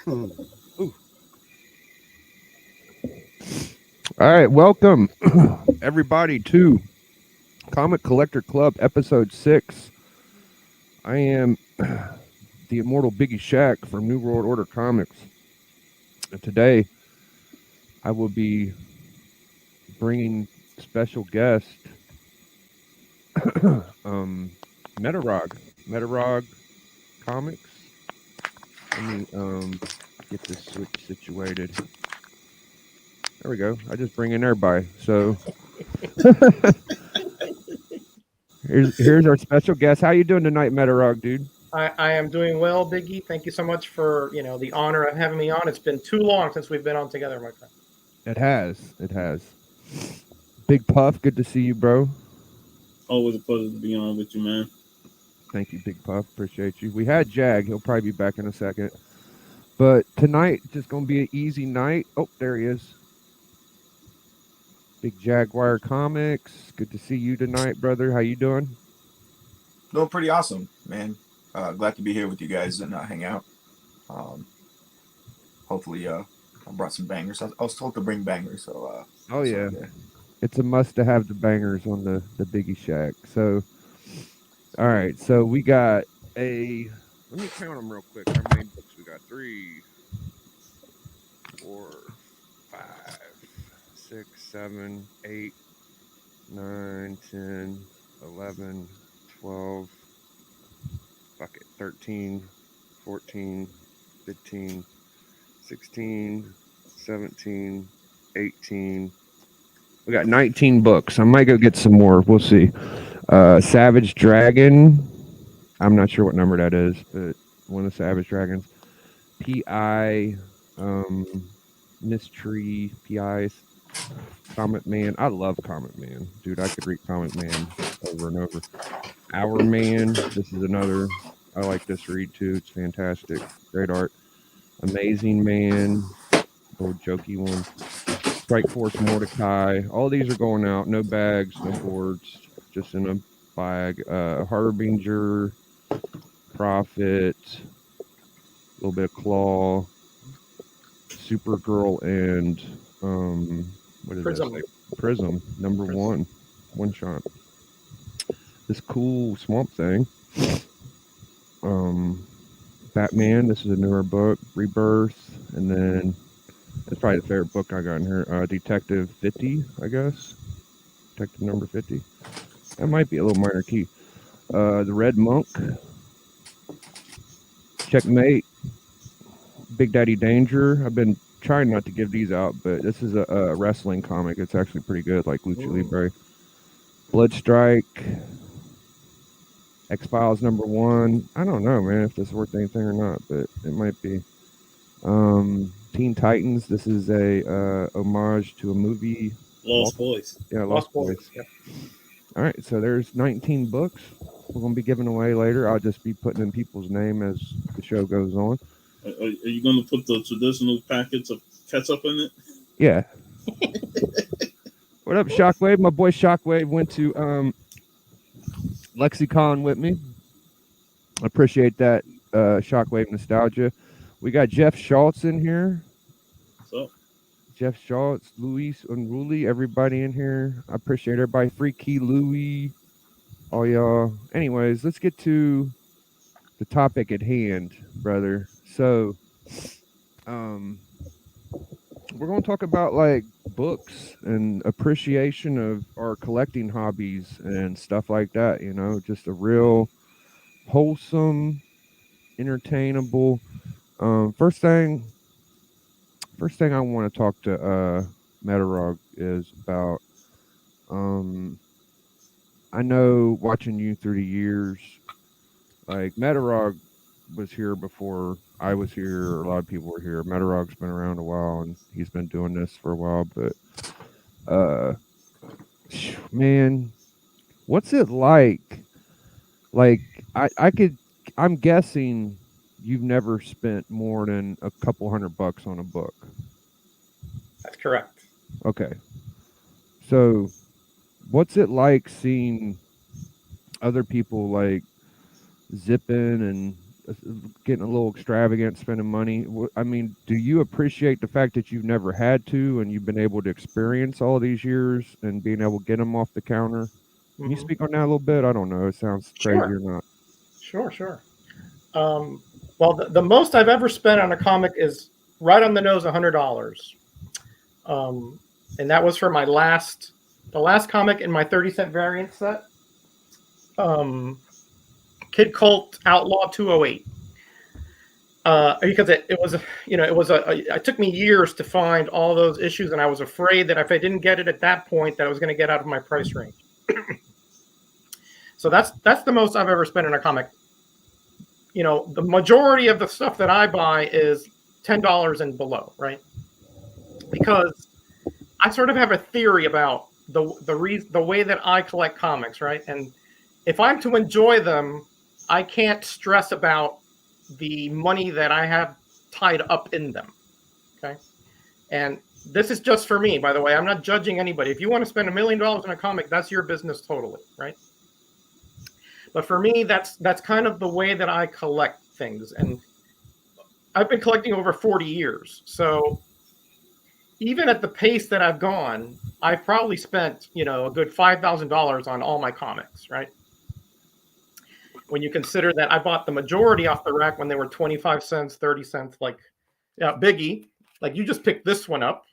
Ooh. All right, welcome everybody to Comic Collector Club episode 6. I am the immortal Biggie Shack from New World Order Comics. And today I will be bringing special guest Metarog. Metarog Comics. Let me get this switch situated. There we go. I just bring in everybody. So here's our special guest. How you doing tonight, Metarog, dude? I am doing well, Biggie. Thank you so much for the honor of having me on. It's been too long since we've been on together, my friend. It has. It has. Big Puff, good to see you, bro. Always a pleasure to be on with you, man. Thank you, Big Puff. Appreciate you. We had Jag. He'll probably be back in a second. But tonight, just going to be an easy night. Oh, there he is. Big Jaguar Comics. Good to see you tonight, brother. How you doing? Doing pretty awesome, man. Glad to be here with you guys and hang out. Hopefully, I brought some bangers. I was told to bring bangers, so. Oh yeah, it's a must to have the bangers on the Biggie Shack. So, all right. So we got a. Let me count them real quick. How many books we got? 3, 4, 5, 6, 7, 8, 9, 10, 11, 12, fuck it, 13, 14, 15, 16, 17, 18. We got 19 books. I might go get some more. We'll see. Savage Dragon. I'm not sure what number that is, but one of the Savage Dragons. P.I. Mystery. P.I. Comet Man. I love Comet Man. Dude, I could read Comet Man over and over. Our Man. This is another. I like this read too. It's fantastic. Great art. Amazing Man. Little jokey one. Strike Force Mordecai. All these are going out. No bags, no boards. Just in a bag. Harbinger. Prophet. A little bit of Claw. Supergirl and what is Prism. that? Prism number 1. One shot. This cool Swamp Thing. Batman. This is a newer book. Rebirth. And then it's probably the favorite book I got in here. Detective 50, I guess. Detective number 50. That might be a little minor key. The Red Monk. Checkmate. Big Daddy Danger. I've been trying not to give these out, but this is a wrestling comic. It's actually pretty good, like Lucha Libre. Bloodstrike. X-Files number 1. I don't know, man, if this is worth anything or not, but it might be. Teen Titans. This is a homage to a movie. Lost Boys. Yeah, Lost Boys. Yep. All right, so there's 19 books. We're going to be giving away later. I'll just be putting in people's name as the show goes on. Are you going to put the traditional packets of ketchup in it? Yeah. What up, Shockwave? My boy Shockwave went to Lexicon with me. I appreciate that, Shockwave nostalgia. We got Jeff Schultz in here. So, Jeff Schultz, Luis Unruly, everybody in here. I appreciate everybody. Freaky Louie, all y'all. Anyways, let's get to the topic at hand, brother. So, we're going to talk about like books and appreciation of our collecting hobbies and stuff like that. You know, just a real wholesome, entertainable. First thing I want to talk to Metarog is about. I know watching you through the years, like Metarog was here before I was here. A lot of people were here. Metarog's been around a while and he's been doing this for a while, but man, what's it like? Like I'm guessing you've never spent more than a couple $100 on a book. That's correct. Okay. So what's it like seeing other people like zipping and getting a little extravagant, spending money. I mean, do you appreciate the fact that you've never had to and you've been able to experience all these years and being able to get them off the counter? Can you Mhm. speak on that a little bit? I don't know. It sounds crazy Sure. or not. Sure. Well, the most I've ever spent on a comic is right on the nose, $100. And that was for the last comic in my 30-cent variant set. Kid Cult Outlaw 208. Because it was it took me years to find all those issues, and I was afraid that if I didn't get it at that point, that I was going to get out of my price range. So that's the most I've ever spent on a comic. The majority of the stuff that I buy is $10 and below, right? Because I sort of have a theory about the way that I collect comics, right? And if I'm to enjoy them, I can't stress about the money that I have tied up in them. Okay. And this is just for me, by the way. I'm not judging anybody. If you want to spend $1 million on a comic, that's your business totally, right? But for me, that's kind of the way that I collect things. And I've been collecting over 40 years. So even at the pace that I've gone, I've probably spent, a good $5,000 on all my comics, right? When you consider that I bought the majority off the rack when they were 25 cents, 30 cents, like Biggie, like you just picked this one up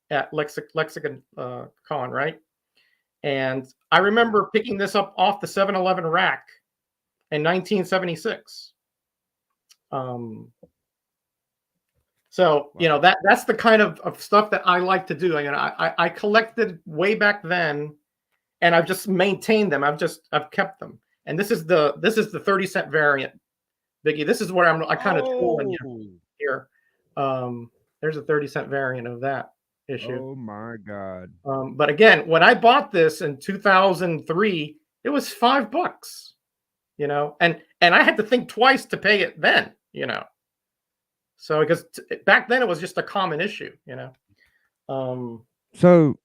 at Lexicon Con, right? And I remember picking this up off the 7-Eleven rack in 1976. So, that's the kind of stuff that I like to do. I collected way back then, and I've just maintained them. I've kept them. And this is the 30-cent variant, Biggie. This is where I kind of trolling you here. There's a 30-cent variant of that issue. Oh my God. But again, when I bought this in 2003, it was $5, and I had to think twice to pay it then, So because back then it was just a common issue, So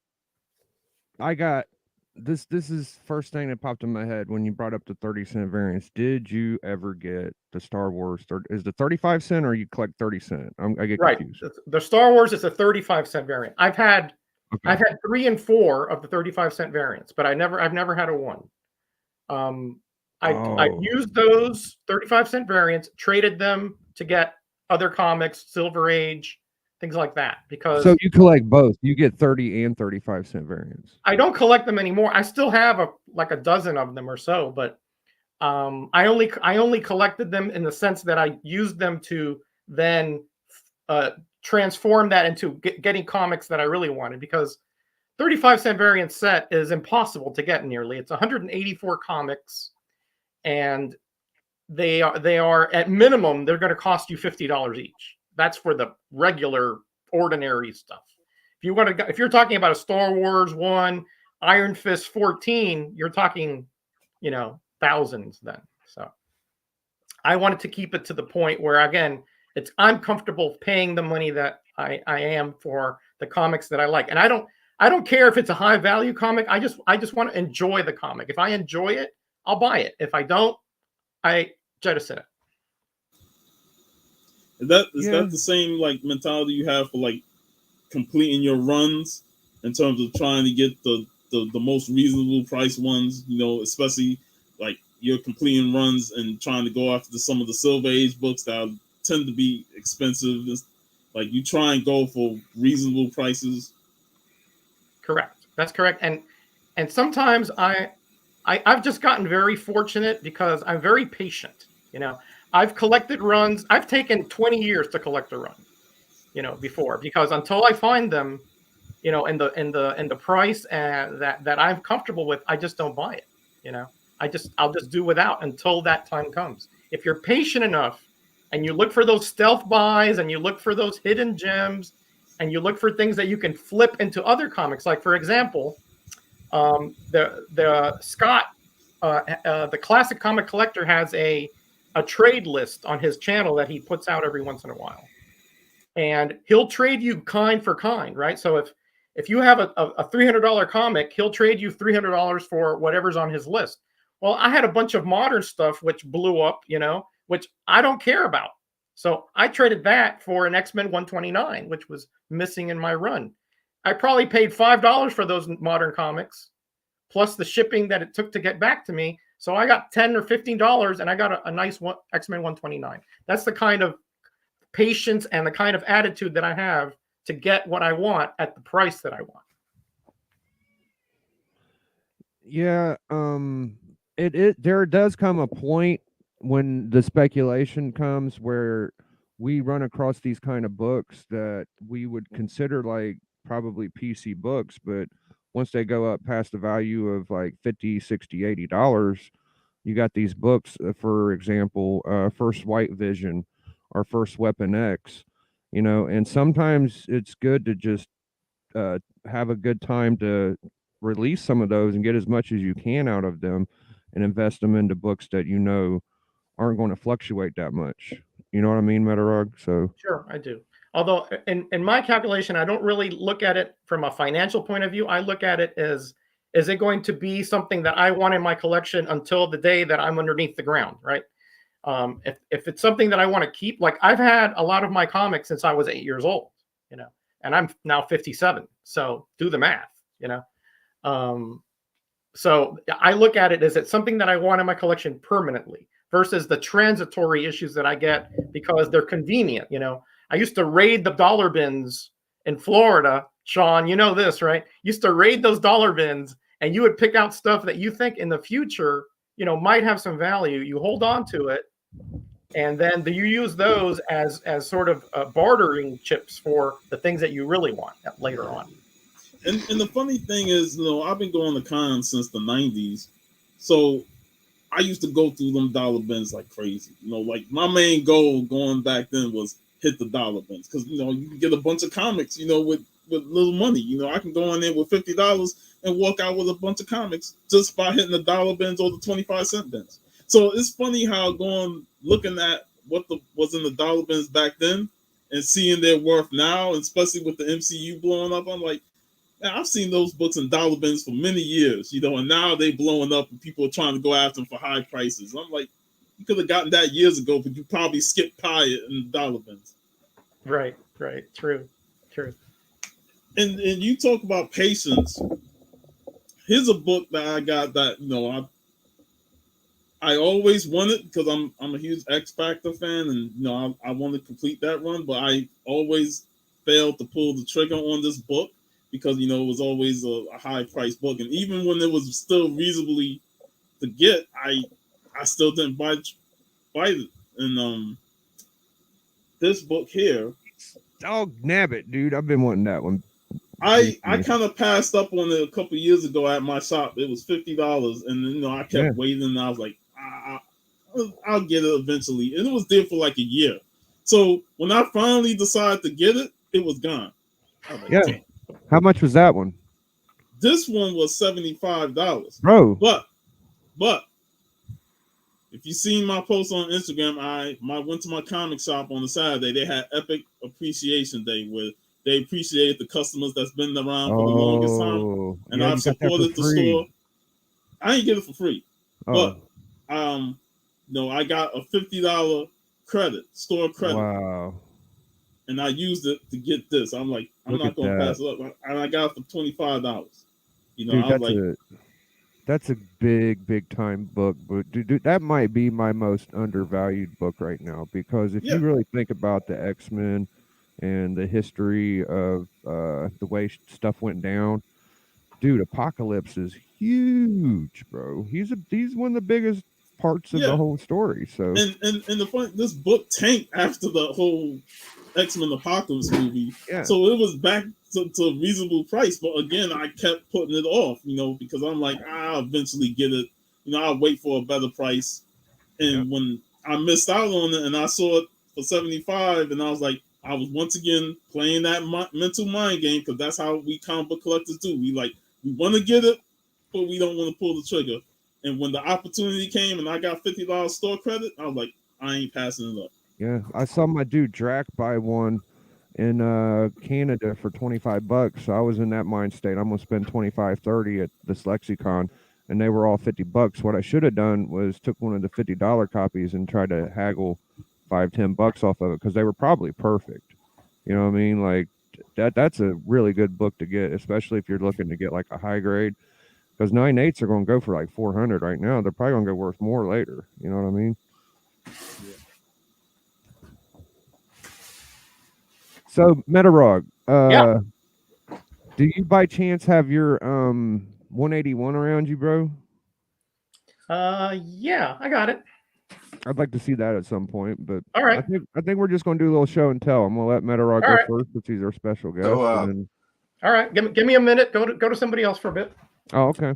I got this is first thing that popped in my head when you brought up the 30-cent variants. Did you ever get the Star Wars? Is the 35 cent or you collect 30 cent? I get confused. The Star Wars is a 35-cent variant. I've had 3 and 4 of the 35-cent variants, but I've never had a 1. I've used those 35-cent variants, traded them to get other comics, Silver Age, things like that. Because so you collect both. You get 30 and 35-cent variants. I don't collect them anymore. I still have a dozen of them or so, but I only collected them in the sense that I used them to then transform that into getting comics that I really wanted, because 35-cent variant set is impossible to get nearly. It's 184 comics, and they are at minimum, they're going to cost you $50 each. That's for the regular, ordinary stuff. If you're talking about a Star Wars 1, Iron Fist 14, you're talking, thousands then. So I wanted to keep it to the point where, again, I'm comfortable paying the money that I am for the comics that I like. And I don't care if it's a high value comic. I just want to enjoy the comic. If I enjoy it, I'll buy it. If I don't, I jettison it. Is that the same mentality you have for completing your runs in terms of trying to get the most reasonable price ones? Especially you're completing runs and trying to go after some of the Silver Age books that tend to be expensive. You try and go for reasonable prices. Correct. That's correct. And sometimes I've just gotten very fortunate because I'm very patient. I've collected runs. I've taken 20 years to collect a run, before, because until I find them, in the price and that I'm comfortable with, I just don't buy it. I'll just do without until that time comes. If you're patient enough and you look for those stealth buys and you look for those hidden gems and you look for things that you can flip into other comics, like for example, the Scott, the Classic Comic Collector has a trade list on his channel that he puts out every once in a while, and he'll trade you kind for kind, right? So if you have a $300 comic, he'll trade you $300 for whatever's on his list. Well, I had a bunch of modern stuff which blew up, which I don't care about. So I traded that for an X-Men 129, which was missing in my run. I probably paid $5 for those modern comics, plus the shipping that it took to get back to me. So I got $10 or $15, and I got a nice X-Men 129. That's the kind of patience and the kind of attitude that I have to get what I want at the price that I want. Yeah, there does come a point when the speculation comes where we run across these kind of books that we would consider like probably PC books, but once they go up past the value of like 50, 60, $80, you got these books, for example, First White Vision or First Weapon X, and sometimes it's good to just have a good time to release some of those and get as much as you can out of them and invest them into books that aren't going to fluctuate that much. You know what I mean, Metarog? So Sure, I do. Although in my calculation, I don't really look at it from a financial point of view. I look at it as, is it going to be something that I want in my collection until the day that I'm underneath the ground, right? If it's something that I want to keep, like I've had a lot of my comics since I was 8 years old, and I'm now 57. So do the math, So I look at it as it's something that I want in my collection permanently versus the transitory issues that I get because they're convenient. I used to raid the dollar bins in Florida. Sean, you know this, right? Used to raid those dollar bins, and you would pick out stuff that you think in the future, might have some value. You hold on to it, and then you use those as sort of bartering chips for the things that you really want later on. And the funny thing is, I've been going to cons since the 90s. So I used to go through them dollar bins like crazy. Like my main goal going back then was hit the dollar bins. Because, you can get a bunch of comics, with little money. I can go in there with $50 and walk out with a bunch of comics just by hitting the dollar bins or the 25-cent bins. So it's funny how looking at what was in the dollar bins back then and seeing their worth now, especially with the MCU blowing up, I'm like, man, I've seen those books in dollar bins for many years, and now they blowing up and people are trying to go after them for high prices. I'm like, you could have gotten that years ago, but you probably skipped by it in the dollar bins. Right. True. And you talk about patience. Here's a book that I got that, I always wanted because I'm a huge X Factor fan, and I want to complete that run, but I always failed to pull the trigger on this book because it was always a high price book, and even when it was still reasonably to get, I still didn't buy it. And this book here, dog nabbit, dude, I've been wanting that one. I kind of passed up on it a couple of years ago at my shop. It was $50, and I kept waiting, and I was like, I'll get it eventually, and it was there for like a year. So when I finally decided to get it, it was gone. I was like, yeah. damn. How much was that one? This one was $75, bro. But if you seen my post on Instagram, I went to my comic shop on a Saturday. They had Epic Appreciation Day where they appreciated the customers that's been around for the longest time, and I've supported the store. I ain't get it for free, but I got a $50 store credit. Wow. And I used it to get this. I'm like, I'm not going to pass it up. And I got it for $25. Dude, that's a big time book. But dude, that might be my most undervalued book right now because if you really think about the X-Men and the history of the way stuff went down, dude, Apocalypse is huge, bro. He's one of the biggest parts of the whole story. So and the point, this book tanked after the whole X-Men Apocalypse movie. Yeah. So it was back to a reasonable price. But again, I kept putting it off, because I'm like, I'll eventually get it. I'll wait for a better price. And when I missed out on it and I saw it for $75, and I was like, I was once again playing that mental mind game because that's how we comic book collectors do. We want to get it, but we don't want to pull the trigger. And when the opportunity came and I got $50 store credit, I was like, I ain't passing it up. Yeah, I saw my dude Drac buy one in Canada for $25. So I was in that mind state. I'm gonna spend $25-$30 at this Lexicon, and they were all $50. What I should have done was took one of the $50 copies and tried to haggle $5-10 off of it, because they were probably perfect. You know what I mean? Like that's a really good book to get, especially if you're looking to get like a high grade. Because 9.8s are going to go for like 400 right now. They're probably going to go worth more later. You know what I mean? So metarog, Yeah. do you by chance have your 181 around you, bro? Yeah, I got it. I'd like to see that at some point, but All right. I think we're just going to do a little show and tell. I'm going to let Metarog All go right. first, since he's our special guest. So, and then... All right, give me a minute. Go to somebody else for a bit. Oh, okay.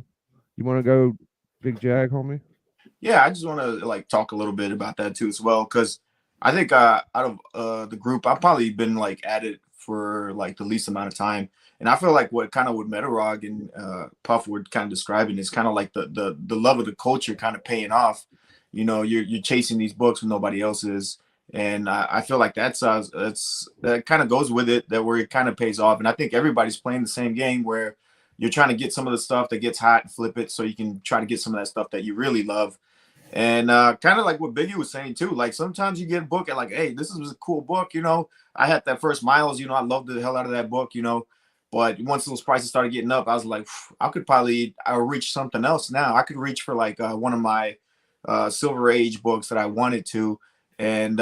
You want to go, Big Jag, homie? yeah, I just want to like talk a little bit about that too as well, because I think out of the group, I've probably been like at it for like the least amount of time, and I feel like what Metarog and Puff were kind of describing is kind of like the love of the culture kind of paying off. You know, you're chasing these books when nobody else is, and I feel like that kind of goes with it, that where it kind of pays off, and I think everybody's playing the same game where you're trying to get some of the stuff that gets hot and flip it so you can try to get some of that stuff that you really love. And kind of like what Biggie was saying too, like sometimes you get a book and like, hey, this is a cool book, you know. I had that first Miles, you know, I loved the hell out of that book, you know. But once those prices started getting up, I was like, I'll reach something else now. I could reach for like one of my Silver Age books that I wanted to. And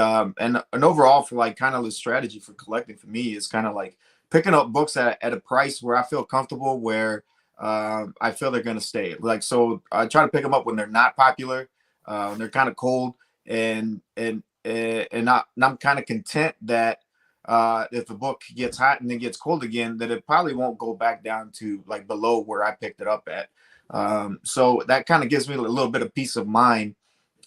overall for like kind of the strategy for collecting for me is kind of like picking up books at a price where I feel comfortable, where I feel they're going to stay. Like, so I try to pick them up when they're not popular. They're kind of cold, and I'm kind of content that if the book gets hot and then gets cold again, that it probably won't go back down to like below where I picked it up at. So that kind of gives me a little bit of peace of mind,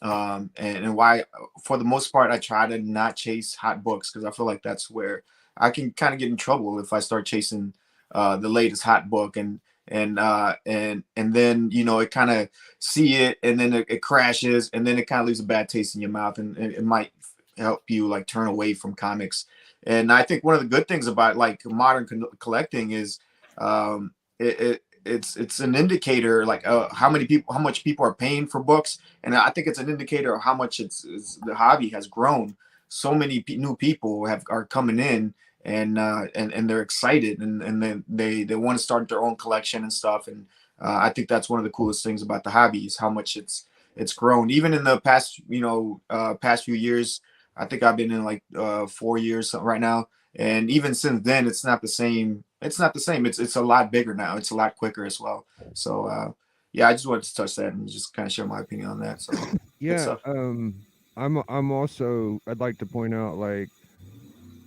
and why, for the most part, I try to not chase hot books, because I feel like that's where I can kind of get in trouble if I start chasing the latest hot book, and then, you know, it kind of see it, and then it crashes, and then it kind of leaves a bad taste in your mouth, and it might help you like turn away from comics. And I think one of the good things about like modern collecting is it's an indicator, like how much people are paying for books, and I think it's an indicator of how much it's the hobby has grown. So many new people are coming in, and they're excited, and then they want to start their own collection and stuff. And I think that's one of the coolest things about the hobby, is how much it's grown. Even in the past, past few years, I think I've been in like 4 years right now, and even since then, it's not the same. It's not the same. It's a lot bigger now. It's a lot quicker as well. So yeah, I just wanted to touch that and just kind of share my opinion on that. So yeah, I'm also, I'd like to point out, like,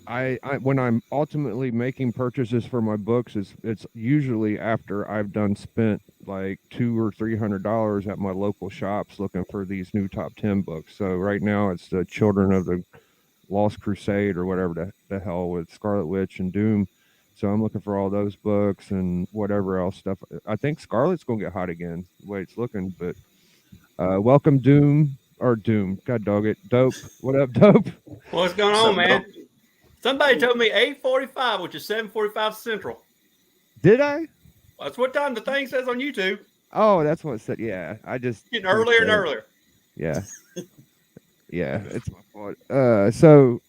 I when I'm ultimately making purchases for my books, it's usually after I've done spent like $200 or $300 at my local shops looking for these new top 10 books. So right now it's the Children of the Lost Crusade or whatever the hell, with Scarlet Witch and Doom. So I'm looking for all those books and whatever else stuff. I think Scarlet's gonna get hot again, the way it's looking. But welcome Doom. God dog it. Dope. What up, Dope? What's going on, man? Somebody told me 8:45, which is 7:45 Central. Did I? That's what time the thing says on YouTube. Oh, that's what it said. Yeah, I just getting earlier and earlier. Yeah, yeah, it's my fault. So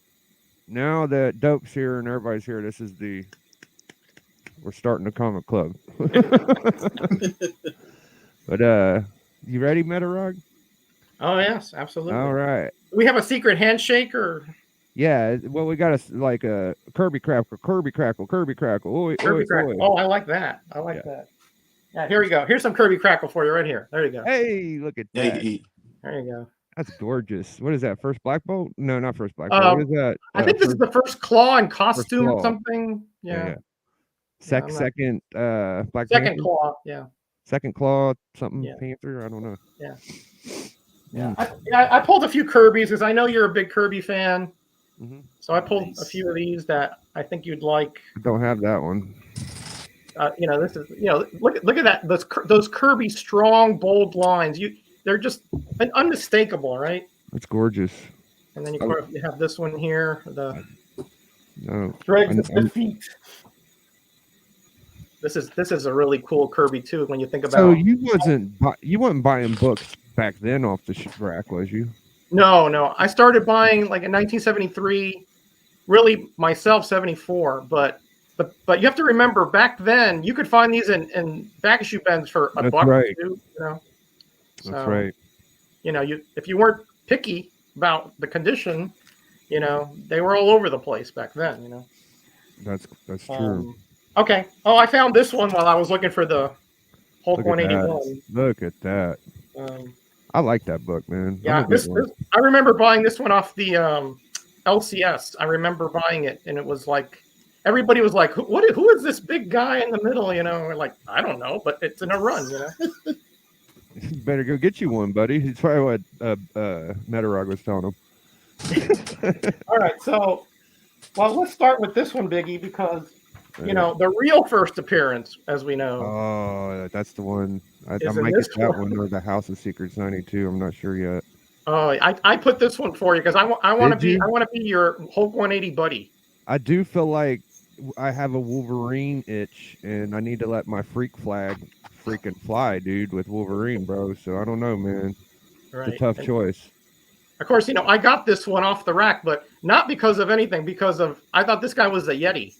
now that Dope's here and everybody's here, we're starting a comic club. But you ready, Metarog? Oh yes, absolutely. All right. We have a secret handshake, or? Yeah, well, we got a Kirby Crackle. Oi, Kirby Crackle. oi. Oh, I like that. That. Yeah, here we go. Here's some Kirby Crackle for you right here. There you go. Hey, look at that. There you go. That's gorgeous. What is that? First Black Bolt? No, not First Black Bolt. What is that? I think this is the first Claw in costume or something. Yeah. Second Black Second Panther? Claw. Yeah. Second Claw something Panther. I don't know. Yeah. Yeah. I pulled a few Kirby's because I know you're a big Kirby fan. Mm-hmm. So I pulled a few of these that I think you'd like. I don't have that one. This is, look at that. Those Kirby strong, bold lines. They're just unmistakable, right? That's gorgeous. And then you have this one here, the No. Dregs of Defeat. This is a really cool Kirby too. When you think about So you wasn't buying books back then off the rack, was you? No. I started buying like in 1973, really myself 74. But you have to remember back then you could find these in back issue bins for a buck or two. You know, That's right. You know, if you weren't picky about the condition, you know, they were all over the place back then. You know, that's true. Okay. Oh, I found this one while I was looking for the Hulk Look at 181. Look at that. I like that book, man. Yeah, I remember buying this one off the LCS. I remember buying it, and it was like everybody was like, "Who is this big guy in the middle?" You know, we're like, I don't know, but it's in a run. You know, you better go get you one, buddy. It's probably what Metarog was telling him. All right, so let's start with this one, Biggie, because. You know, the real first appearance, as we know. Oh, that's the one. I might get that one or the House of Secrets 92. I'm not sure yet. Oh, I put this one for you because I want to be your Hulk 180 buddy. I do feel like I have a Wolverine itch, and I need to let my freak flag freaking fly, dude, with Wolverine, bro. So I don't know, man. Right. It's a tough choice. Of course, you know, I got this one off the rack, but not because of anything. Because of I thought this guy was a Yeti.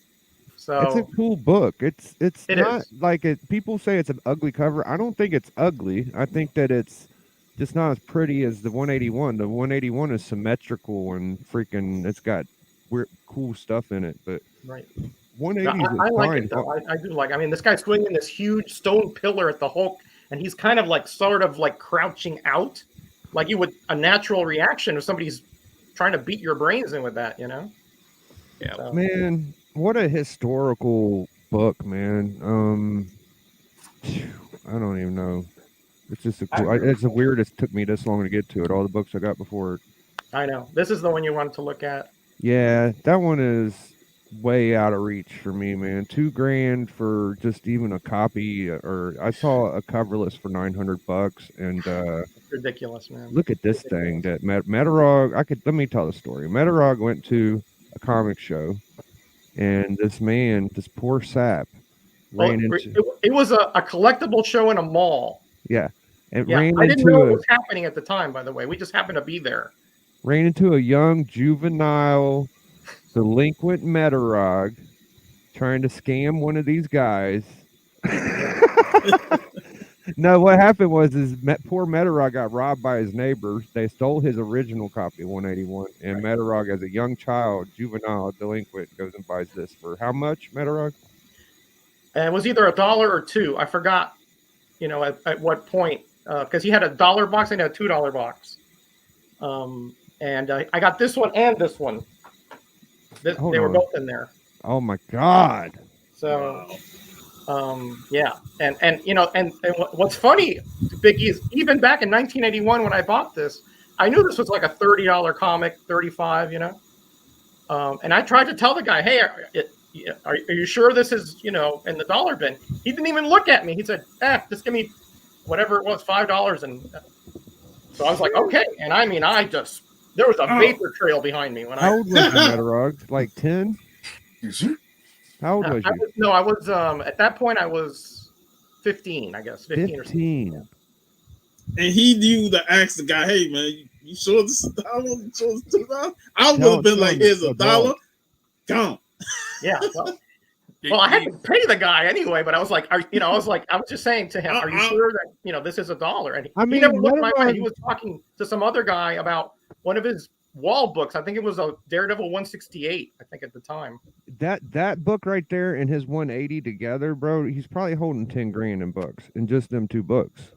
So it's a cool book. It's not is. like it. People say it's an ugly cover. I don't think it's ugly. I think that it's just not as pretty as the 181. The 181 is symmetrical and freaking. It's got weird, cool stuff in it. But right, 180 is I like fine. it though. I do like. I mean, this guy's swinging this huge stone pillar at the Hulk, and he's kind of like sort of like crouching out, like you would a natural reaction if somebody's trying to beat your brains in with that. You know? Yeah, so. Man. What a historical book, man. I don't even know. It's just it's the weirdest. Took me this long to get to it. All the books I got before. I know. This is the one you wanted to look at. Yeah, that one is way out of reach for me, man. $2,000 for just even a copy, or I saw a cover list for $900, and it's ridiculous, man. Look at this thing that Metarog. Let me tell the story. Metarog went to a comic show. And this poor sap, ran into. It was a collectible show in a mall. Yeah, and I didn't know what was happening at the time. By the way, we just happened to be there. Ran into a young juvenile, delinquent Metarog, trying to scam one of these guys. No, what happened was poor Metarog got robbed by his neighbors. They stole his original copy of 181, and Metarog, as a young child, juvenile, delinquent, goes and buys this for how much, Metarog? And it was either $1 or $2. I forgot, you know, at what point, because he had a $1 box and a $2 box. And I got this one and this one. They were both in there. Oh my God! So. Yeah, and you know, and what's funny, Biggie, is even back in 1981 when I bought this, I knew this was like a $30 comic, 35, you know, and I tried to tell the guy, hey, are you sure this is, you know, in the dollar bin? He didn't even look at me. He said, just give me whatever it was, $5, and so I was like, okay, and I mean, there was a vapor trail behind me when How old was you, Metarog? Like 10? How old was you? I was at that point I was 15, I guess. 15 or something. And he knew to ask the guy, hey man, you sure this is $1? You sure this is $2? I would have been like, here's $1. Come. Yeah. Well, I had to pay the guy anyway, but I was like, I was just saying to him, are you sure that, you know, this is $1? And he never looked my way. He was talking to some other guy about one of his wall books. I think it was a Daredevil 168, I think at the time. That book right there and his 180 together, bro, he's probably holding $10,000 in books in just them two books.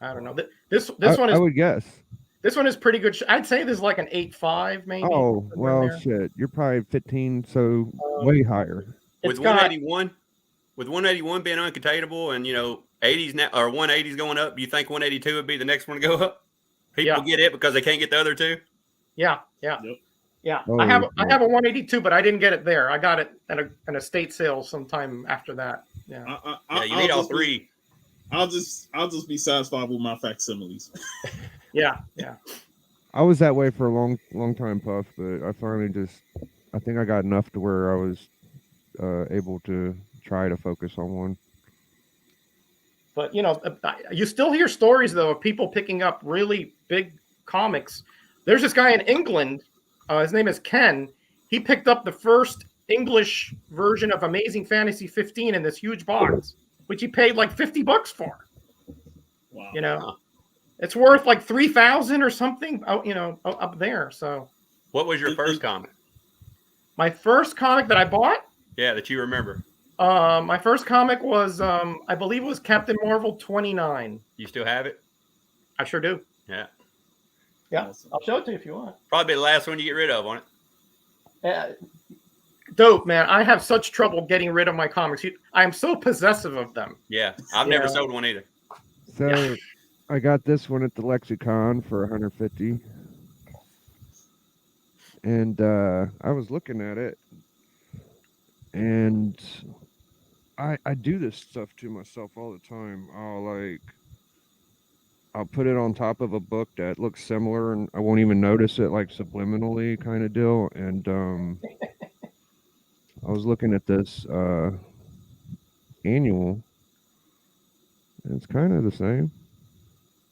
I don't know. This one is, I would guess. This one is pretty good. I'd say this is like an 8.5 maybe. Oh, well, shit. You're probably 15, so way higher. With 181 being uncontainable and, you know, 80s now or 180s going up, do you think 182 would be the next one to go up? People get it because they can't get the other two? Yeah. Yep. Yeah. I have a 182, but I didn't get it there. I got it at an estate sale sometime after that. Yeah. You need all three. I'll just be satisfied with my facsimiles. Yeah. I was that way for a long time, Puff, but I finally I think I got enough to where I was able to try to focus on one. But you still hear stories though of people picking up really big comics. There's this guy in England. His name is Ken. He picked up the first English version of Amazing Fantasy 15 in this huge box, which he paid like $50 for. Wow. It's worth like 3,000 or something. Up there. So, what was your first comic? My first comic that I bought? Yeah, that you remember. My first comic was, I believe it was Captain Marvel 29. You still have it? I sure do. Yeah. Yeah, I'll show it to you if you want. Probably the last one you get rid of, won't it? Dope, man. I have such trouble getting rid of my comics. I am so possessive of them. Yeah, I've never sold one either. So I got this one at the Lexicon for $150. And I was looking at it, and I do this stuff to myself all the time. I'll put it on top of a book that looks similar, and I won't even notice it, like subliminally kind of deal. And I was looking at this annual, and it's kind of the same.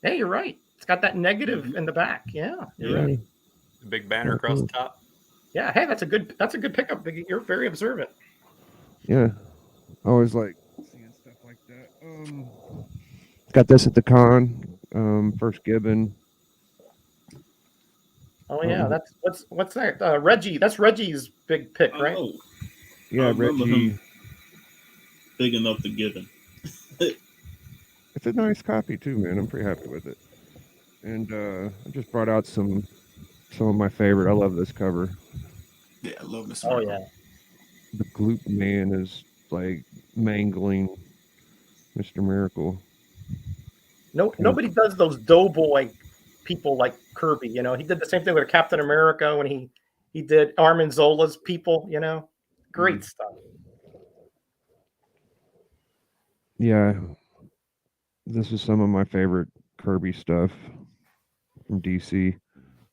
Hey, you're right. It's got that negative in the back. Yeah, you're right. The big banner across the top. Yeah. Hey, that's a good pickup. You're very observant. Yeah, I always like seeing stuff like that. Got this at the con. First Gibbon. Oh yeah, that's what's that? Reggie. That's Reggie's big pick, right? Oh, Yeah, Reggie. Big enough to Gibbon. It's a nice copy too, man. I'm pretty happy with it. And I just brought out some of my favorite. I love this cover. Yeah, I love this. Oh yeah. The Gloop Man is like mangling Mr. Miracle. Nobody does those doughboy people like Kirby. He did the same thing with Captain America when he did Armin Zola's people. Great stuff. Yeah, this is some of my favorite Kirby stuff from DC.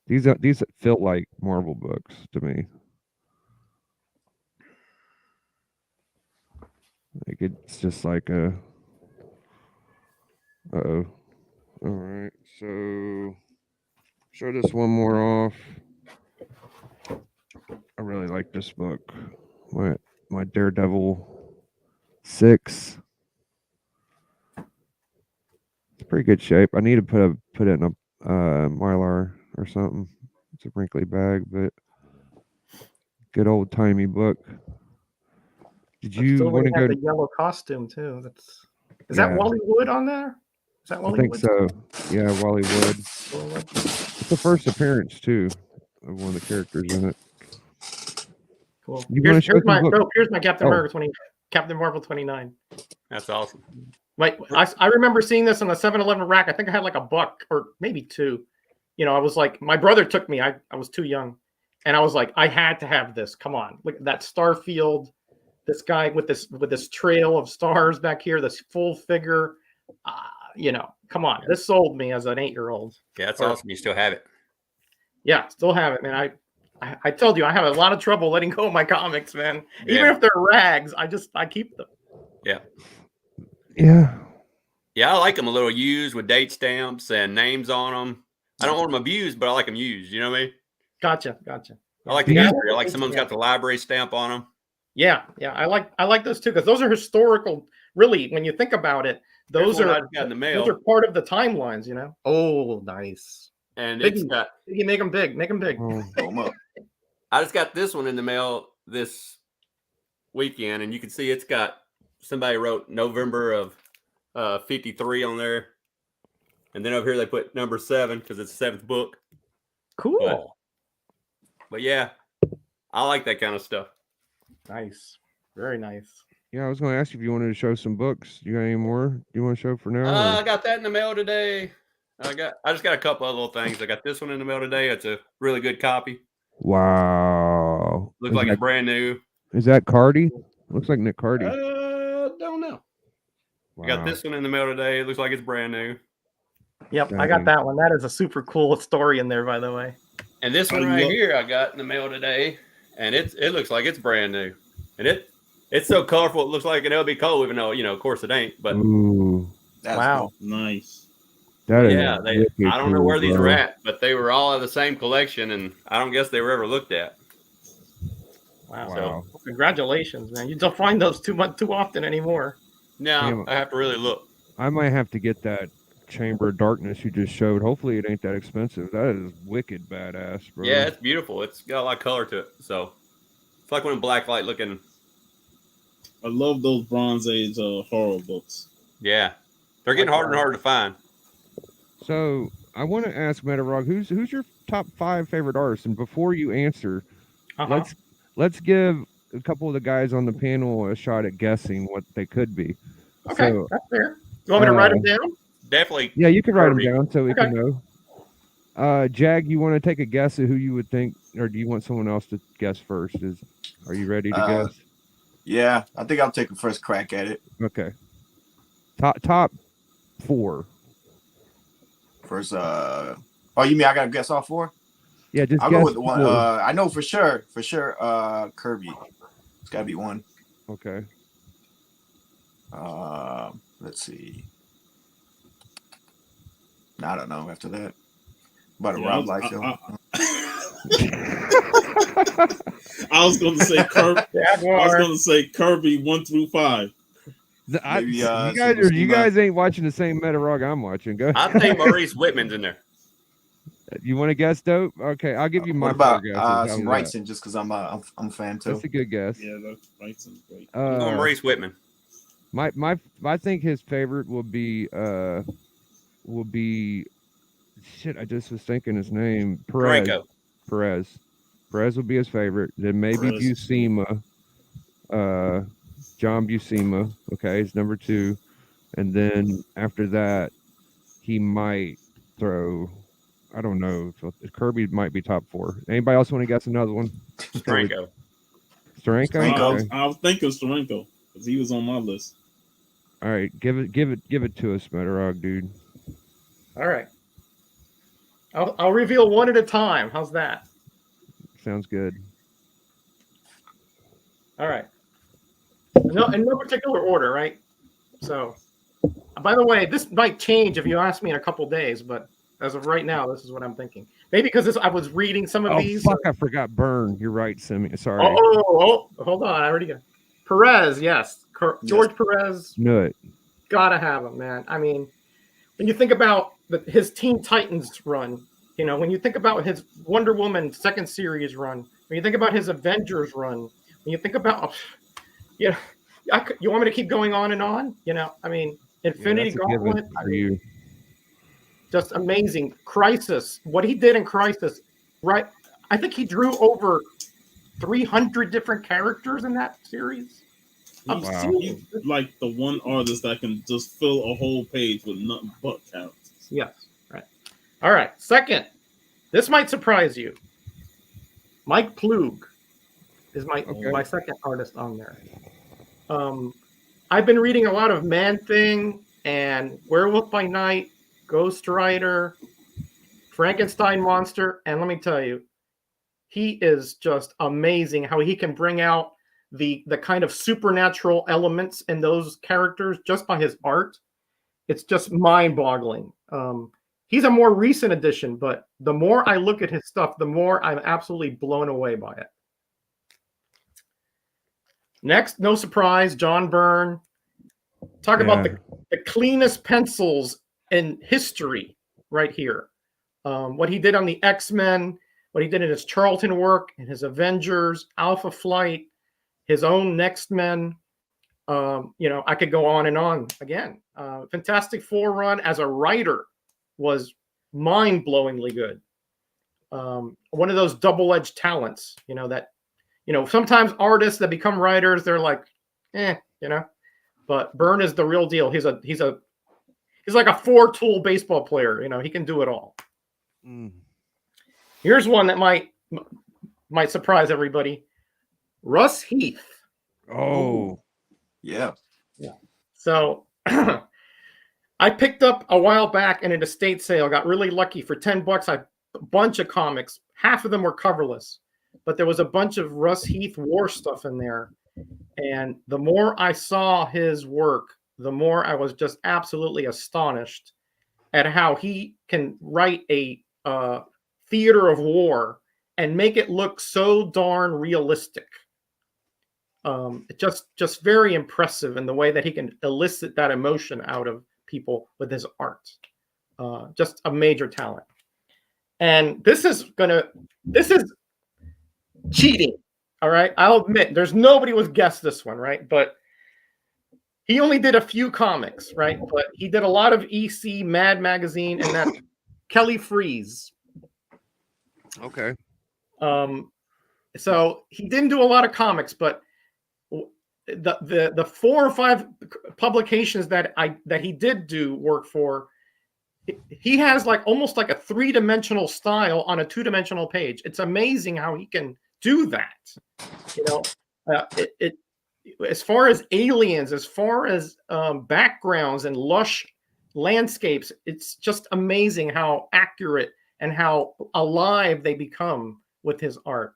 These feel like Marvel books to me. Like it's just like a. Uh-oh. All right, so show this one more off. I really like this book. My Daredevil 6. It's pretty good shape. I need to put it in a Mylar or something. It's a wrinkly bag, but good old timey book. Did you want to go the yellow costume too? Is that Wally Wood on there? Is that Wally Wood? I think so. Yeah, Wally Wood. It's the first appearance too of one of the characters in it. Cool. Here's my Captain Marvel 29. That's awesome. I remember seeing this on the 7-Eleven rack. I think I had like a buck or maybe two. I was like, my brother took me. I was too young, and I was like, I had to have this. Come on, look at that Starfield. This guy with this trail of stars back here. This full figure. Come on. This sold me as an 8-year-old. Yeah, that's awesome. You still have it. Yeah, still have it, man. I told you I have a lot of trouble letting go of my comics, man. Yeah. Even if they're rags, I keep them. Yeah. Yeah. Yeah, I like them a little used with date stamps and names on them. I don't want them abused, but I like them used. You know what I mean? Gotcha. I like the history. I like someone's got the library stamp on them. Yeah. I like those too because those are historical. Really, when you think about it, those are in the mail. Those are part of the timelines. Oh, nice. And Biggie, make them big. Make them big. Oh. I just got this one in the mail this weekend, and you can see it's got somebody wrote November of 53 on there, and then over here they put number 7 because it's the 7th book. Cool. But yeah, I like that kind of stuff. Nice, very nice. Yeah, I was going to ask you if you wanted to show some books. You got any more you want to show for now? I got that in the mail today. I just got a couple of little things. I got this one in the mail today. It's a really good copy. Wow. Looks like it's brand new. Is that Cardi? Looks like Nick Cardi. Don't know. Wow. I got this one in the mail today. It looks like it's brand new. Yep, dang. I got that one. That is a super cool story in there, by the way. And this one right here I got in the mail today, and it looks like it's brand new. And It's so colorful. It looks like an LB Cole, even though of course it ain't. But Ooh, That's Wow. Nice. that is yeah, I don't know cool, where these bro. are at, but they were all of the same collection, and I don't guess they were ever looked at. Wow. Wow. Well, congratulations, man. You don't find those too often anymore. No, Damn. I have to really look. I might have to get that Chamber of Darkness you just showed. Hopefully, it ain't that expensive. That is wicked badass, bro. Yeah, it's beautiful. It's got a lot of color to it. So it's like one of black light looking. I love those Bronze Age horror books. Yeah, they're getting harder and harder to find. So I want to ask metarog, who's your top 5 favorite artists? And before you answer, let's give a couple of the guys on the panel a shot at guessing what they could be. Okay, So, that's fair. You want me to write them down? Definitely. yeah, you can write them Kirby. down so we Okay. can know. Jag, you want to take a guess at who you would think, or do you want someone else to guess first? Are you ready to guess? Yeah, I think I'll take a first crack at it. Okay. Top 4. First, oh, you mean I gotta guess all 4? Yeah, just I'll guess go with the one. 4. I know for sure. Kirby. It's gotta be one. Okay. Let's see. I don't know after that. But Yeah, Rob Liefeld. I was going to say Kirby. Jaguar. I was going to say Kirby 1 through 5. Maybe, you guys ain't watching the same metarog I'm watching. Go. I think Maurice Whitman's in there. You want to guess, Dope? Okay, I'll give you my What about 4 guesses. How's some that? Wrightson? Just because I'm a fan too. That's a good guess. Yeah, that's right. Sounds great. I'm going Maurice Whitman. I think his favorite will be shit. I just was thinking his name. Franco. Perez would be his favorite. Then maybe Perez. Buscema. John Buscema. Okay, he's number 2, and then after that, he might throw. I don't know. Kirby might be top 4. Anybody else want to guess another one? Franco. Steranko? Steranko. Okay. I'll think of Steranko because he was on my list. All right, give it to us, Metarog, dude. All right. I'll reveal one at a time. How's that? Sounds good. All right. No, in no particular order, right? So, by the way, this might change if you ask me in a couple days, but as of right now, this is what I'm thinking. Maybe because I was reading some of these. Fuck, I forgot Byrne. You're right, Simi. Sorry. Oh, hold on. I already got Perez. Yes. George Perez. Knew it. Gotta have him, man. I mean, when you think about his Teen Titans run, when you think about his Wonder Woman 2nd series run, when you think about his Avengers run, when you think about, you want me to keep going on and on? I mean, Infinity Gauntlet. For you. Just amazing. Crisis. What he did in Crisis, right? I think he drew over 300 different characters in that series. He's like the one artist that can just fill a whole page with nothing but characters. Yes. Right. All right. Second, this might surprise you. Mike Plug is my second artist on there. I've been reading a lot of Man Thing and Werewolf by Night, Ghost Rider, Frankenstein Monster, and let me tell you, he is just amazing how he can bring out the kind of supernatural elements in those characters just by his art. It's just mind-boggling. He's a more recent addition, but the more I look at his stuff, the more I'm absolutely blown away by it. Next, no surprise, John Byrne. Talk about the cleanest pencils in history right here. What he did on the X-Men, what he did in his Charlton work, in his Avengers, Alpha Flight, his own Next Men. I could go on and on again. Fantastic Four run as a writer was mind-blowingly good. One of those double-edged talents, sometimes artists that become writers, they're like, but Byrne is the real deal. He's like a 4-tool baseball player. He can do it all. Here's one that might surprise everybody. Russ Heath. Oh, yeah. So I picked up a while back in an estate sale, got really lucky for $10. A bunch of comics. Half of them were coverless, but there was a bunch of Russ Heath war stuff in there. And the more I saw his work, the more I was just absolutely astonished at how he can write a theater of war and make it look so darn realistic. Just very impressive in the way that he can elicit that emotion out of people with his art. Just a major talent. And this is cheating. All right. I'll admit there's nobody would guess this one, right? But he only did a few comics, right? But he did a lot of EC, Mad Magazine, and that Kelly Freeze. Okay. So he didn't do a lot of comics, but the 4 or 5 publications that he did do work for, he has like almost like a 3-dimensional style on a 2-dimensional page. It's amazing how he can do that. You know, it as far as aliens, as far as backgrounds and lush landscapes, it's just amazing how accurate and how alive they become with his art.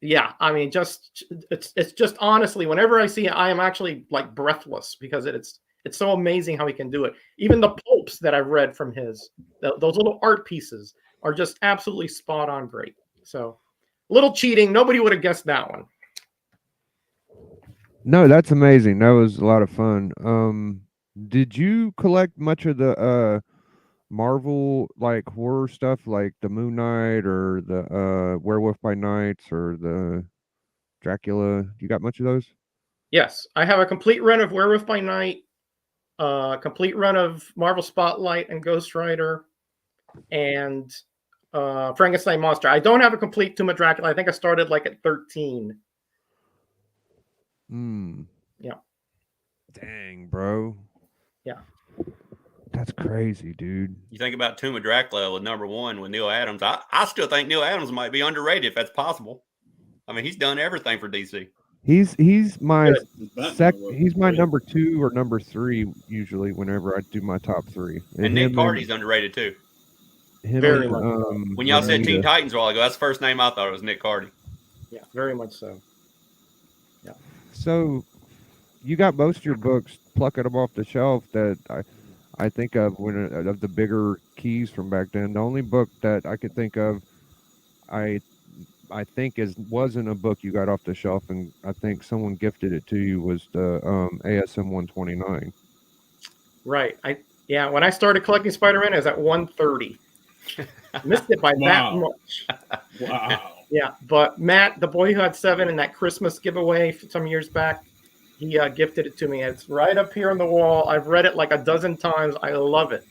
Yeah, I mean, it's just honestly, whenever I see it, I am actually like breathless because it's so amazing how he can do it. Even the pulps that I've read from his, those little art pieces are just absolutely spot on great. So, a little cheating. Nobody would have guessed that one. No, that's amazing. That was a lot of fun. Did you collect much of the Marvel like horror stuff, like the Moon Knight or the Werewolf by Nights or the Dracula? You got much of those? Yes, I have a complete run of Werewolf by Night, complete run of Marvel Spotlight and Ghost Rider, and Frankenstein Monster. I don't have a complete Tomb of Dracula. I think I started like at 13. Yeah. Dang, bro. Yeah. That's crazy, dude. You think about Tomb of Dracula with #1 with Neil Adams. I still think Neil Adams might be underrated if that's possible. I mean, he's done everything for DC. He's my Batman he's my great. number 2 or number 3 usually whenever I do my top 3. And Nick Cardy's underrated too. Very much. When y'all said Teen Titans a while ago, that's the first name I thought it was Nick Cardy. Yeah, very much so. Yeah. So you got most of your books, plucking them off the shelf that I think of when of the bigger keys from back then. The only book that I could think of, I think wasn't a book you got off the shelf, and I think someone gifted it to you, was the ASM 129. Right. When I started collecting Spider-Man, I was at 130. Missed it by that much. Wow. Yeah, but Matt, the boy who had 7 in that Christmas giveaway some years back, he gifted it to me. It's right up here on the wall. I've read it like a dozen times. I love it.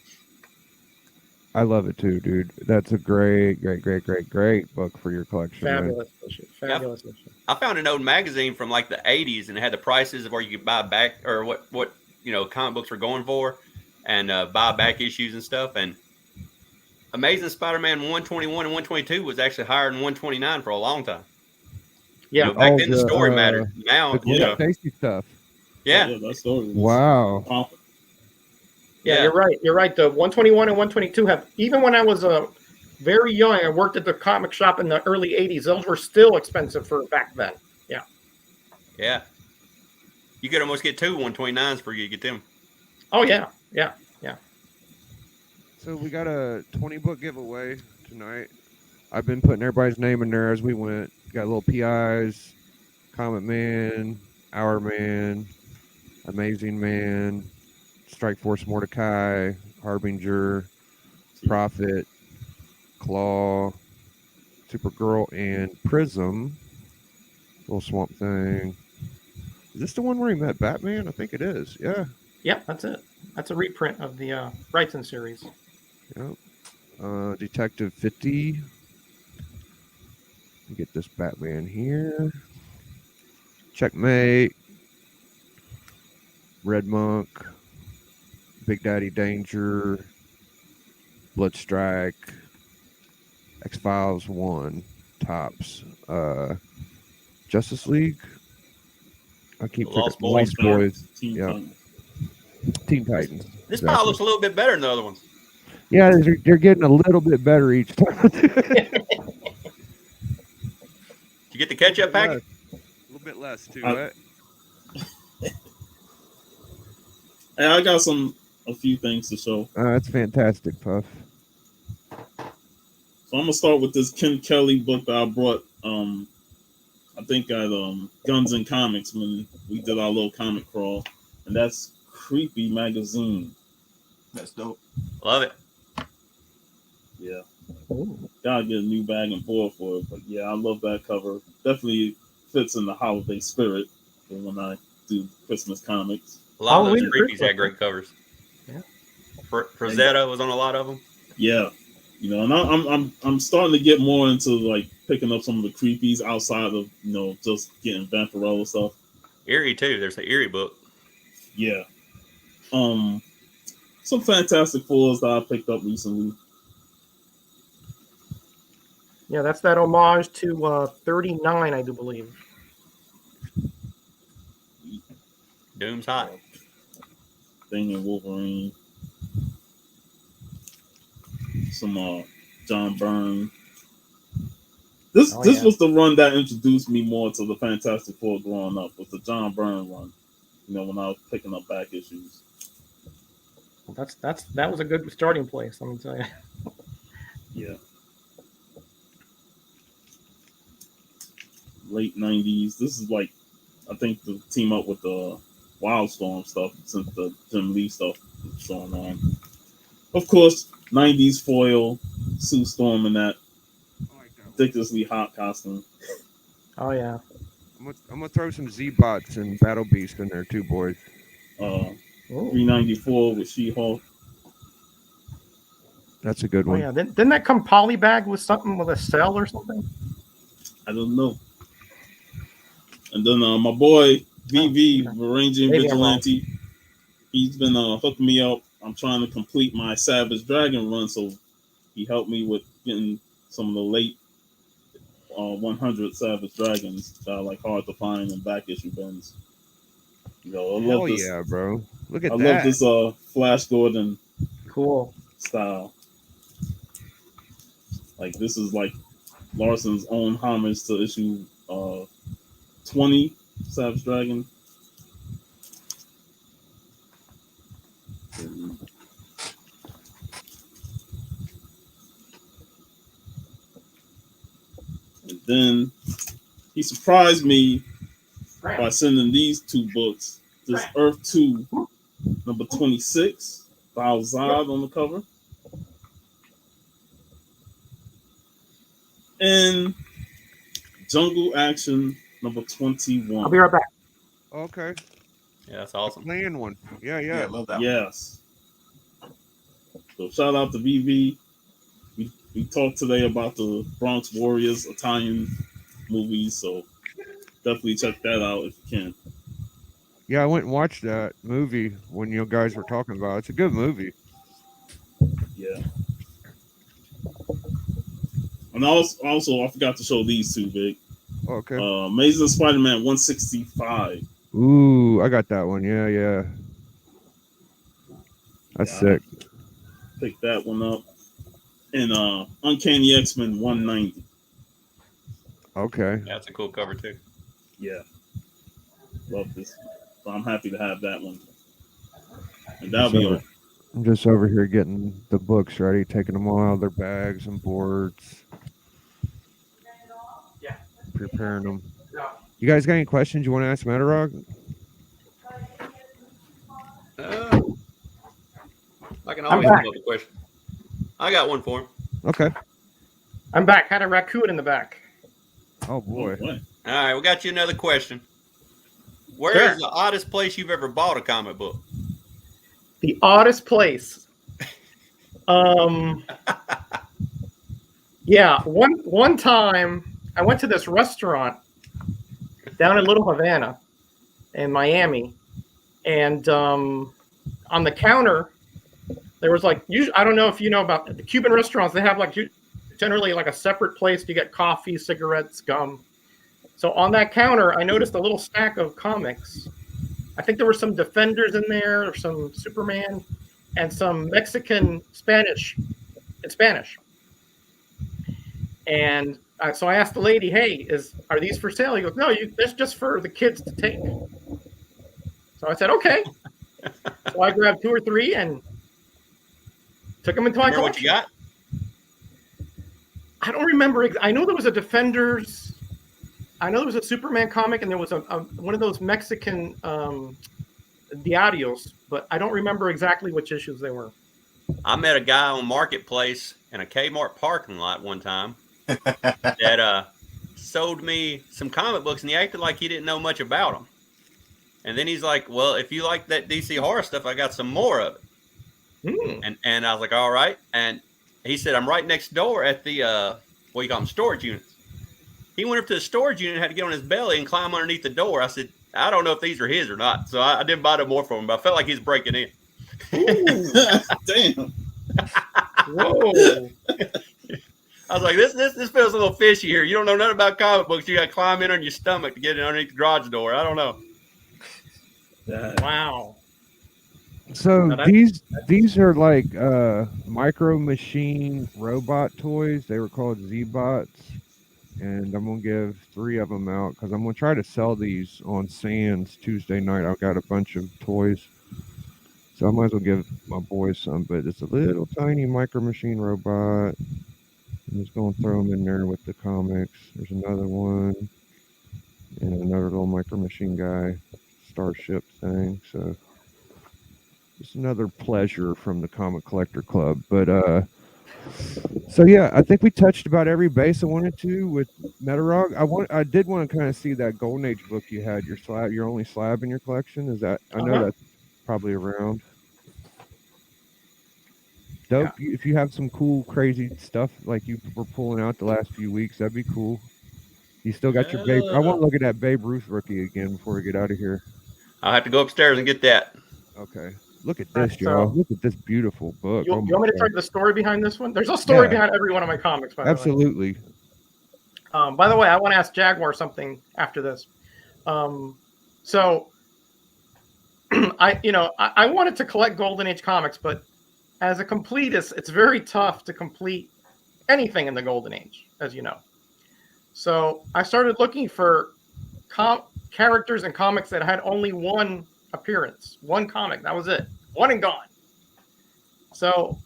I love it too, dude. That's a great book for your collection. Fabulous issue. Fabulous issue. I found an old magazine from like the 80s, and it had the prices of where you could buy back, or what comic books were going for, and buy back issues and stuff. And Amazing Spider-Man 121 and 122 was actually higher than 129 for a long time. Yeah, back then the story mattered. Now, the tasty stuff. Yeah, that story was wow. Yeah, you're right. You're right. The 121 and 122 have, even when I was very young, I worked at the comic shop in the early 80s. Those were still expensive for back then. Yeah. Yeah. You could almost get 2 129s for you to get them. Oh, yeah. Yeah. Yeah. So we got a 20-book giveaway tonight. I've been putting everybody's name in there as we went. Got little PIs, Comet Man, Hour Man, Amazing Man, Strike Force Mordecai, Harbinger, Prophet, Claw, Supergirl, and Prism. Little Swamp Thing. Is this the one where he met Batman? I think it is. Yeah. Yep, that's it. That's a reprint of the Brighton series. Yep. Detective 50. Get this Batman here. Checkmate. Red Monk. Big Daddy Danger. Bloodstrike. X-Files 1. Tops. Justice League. I keep Lost Lost Boys. Teen Yeah. Titans. Teen Titans. This pile looks a little bit better than the other ones. Yeah, they're getting a little bit better each time. Did you get the ketchup packet? bit less too. I- Right? And I got a few things to show. That's fantastic, Puff. So I'm gonna start with this Ken Kelly book that I brought. I think at Guns and Comics when we did our little comic crawl, and that's Creepy Magazine. That's dope. Love it. Yeah, Ooh. gotta get a new bag and board for it. But yeah, I love that cover. Definitely fits in the holiday spirit for when I do Christmas comics. A lot of those Halloween creepies Christmas. had great covers. Yeah. Frazetta was on a lot of them. Yeah, you know, and I'm starting to get more into like picking up some of the creepies outside of just getting Vampirella stuff. Eerie too. There's an Eerie book. Yeah, some Fantastic Fours that I picked up recently. Yeah, that's that homage to 39, I do believe. Doom's hot. Thing and Wolverine. Some John Byrne. This yeah. was the run that introduced me more to the Fantastic Four growing up. Was the John Byrne run? When I was picking up back issues. That was a good starting place. Let me tell you. Yeah. Late 90s. This is like, I think, the team up with the Wildstorm stuff since the Jim Lee stuff is going on. Of course, 90s foil, Sue Storm and that I like that one. ridiculously hot costume. Oh yeah. I'm gonna throw some Z-Bots and Battle Beast in there too, boys. Ooh. 394 with She-Hulk. That's a good Oh one. yeah. Didn't that come polybag with something with a cell or something? I don't know. And then my boy VV, okay. Varangian Maybe I'm Vigilante, he's been hooking me up. I'm trying to complete my Savage Dragon run, so he helped me with getting some of the late 100 Savage Dragons that are like hard to find in back issue bins. I love Hell this. yeah, bro! Look at I that. love this Flash Gordon Cool. style. Like this is like Larson's own homage to issue 20 Savage Dragon. And then he surprised me by sending these two books. This Earth 2, number 26, by Zod on the cover. And Jungle Action, number 21. I'll be right back. Okay, Yeah, that's awesome. playing one. Yeah, Yeah, yeah. I love that. Yes. So shout out to VV. We talked today about the Bronx Warriors Italian movies, so definitely check that out if you can. Yeah, I went and watched that movie when you guys were talking about it. It's a good movie. Yeah. And also I forgot to show these two, Vic. Okay. Amazing Spider-Man 165. Ooh, I got that one. Yeah, yeah. That's Yeah. sick. Pick that one up. And Uncanny X-Men 190. Okay. Yeah, it's a cool cover too. Yeah. Love this. So I'm happy to have that one. And that'll be all. I'm just over here getting the books ready, taking them all out of their bags and boards. Yeah. Preparing them. Yeah. You guys got any questions you want to ask Metarog? I can always back. come up with a question. I got one for him. Okay. I'm back. Had a raccoon in the back. Oh boy. Oh, boy. All right, we got you another question. Where Sure. is the oddest place you've ever bought a comic book? The oddest place. Yeah, one time I went to this restaurant down in Little Havana in Miami, and on the counter there was like, I don't know if you know about the Cuban restaurants. They have like generally like a separate place to get coffee, cigarettes, gum. So on that counter, I noticed a little stack of comics. I think there were some Defenders in there, or some Superman, and some Mexican Spanish. And so I asked the lady, "Hey, are these for sale?" He goes, "No, that's just for the kids to take." So I said, "Okay." So I grabbed 2 or 3 and took them into my Remember what you collection. got? I don't remember. I know there was a Defenders. I know there was a Superman comic, and there was a one of those Mexican diarios, but I don't remember exactly which issues they were. I met a guy on Marketplace in a Kmart parking lot one time that sold me some comic books, and he acted like he didn't know much about them. And then he's like, "Well, if you like that DC horror stuff, I got some more of it." And I was like, "All right." And he said, "I'm right next door at the what do you call them, storage units." He went up to the storage unit and had to get on his belly and climb underneath the door. I said, "I don't know if these are his or not." So I didn't buy no more from him, but I felt like he's breaking in. Damn. Whoa. I was like, this feels a little fishy here. You don't know nothing about comic books. You got to climb in on your stomach to get in underneath the garage door. I don't know. Wow. So Now these are like micro machine robot toys. They were called Z-Bots, and I'm gonna give 3 of them out because I'm gonna try to sell these on Sands Tuesday night. I've got a bunch of toys, so I might as well give my boys some. But it's a little tiny micro machine robot. I'm just gonna throw them in there with the comics. There's another one, and another little micro machine guy, Starship thing. So. Just another pleasure from the Comic Collector Club. But so yeah, I think we touched about every base I wanted to with metarog. I did want to kind of see that Golden Age book you had, your only slab in your collection. Is that I know that's probably around. Dope. Yeah. If you have some cool, crazy stuff like you were pulling out the last few weeks, that'd be cool. You still got your Babe. I want to look at that Babe Ruth rookie again before we get out of here. I'll have to go upstairs and get that. Okay. Look at this, y'all. Look at this beautiful book. You want me to tell you the story behind this one? There's a story behind every one of my comics, by the way. Absolutely. By the way, I want to ask Jaguar something after this. So I wanted to collect Golden Age comics, but as a completist, it's very tough to complete anything in the Golden Age, as you know. So I started looking for characters and comics that had only one appearance, one comic. That was it. One and gone. So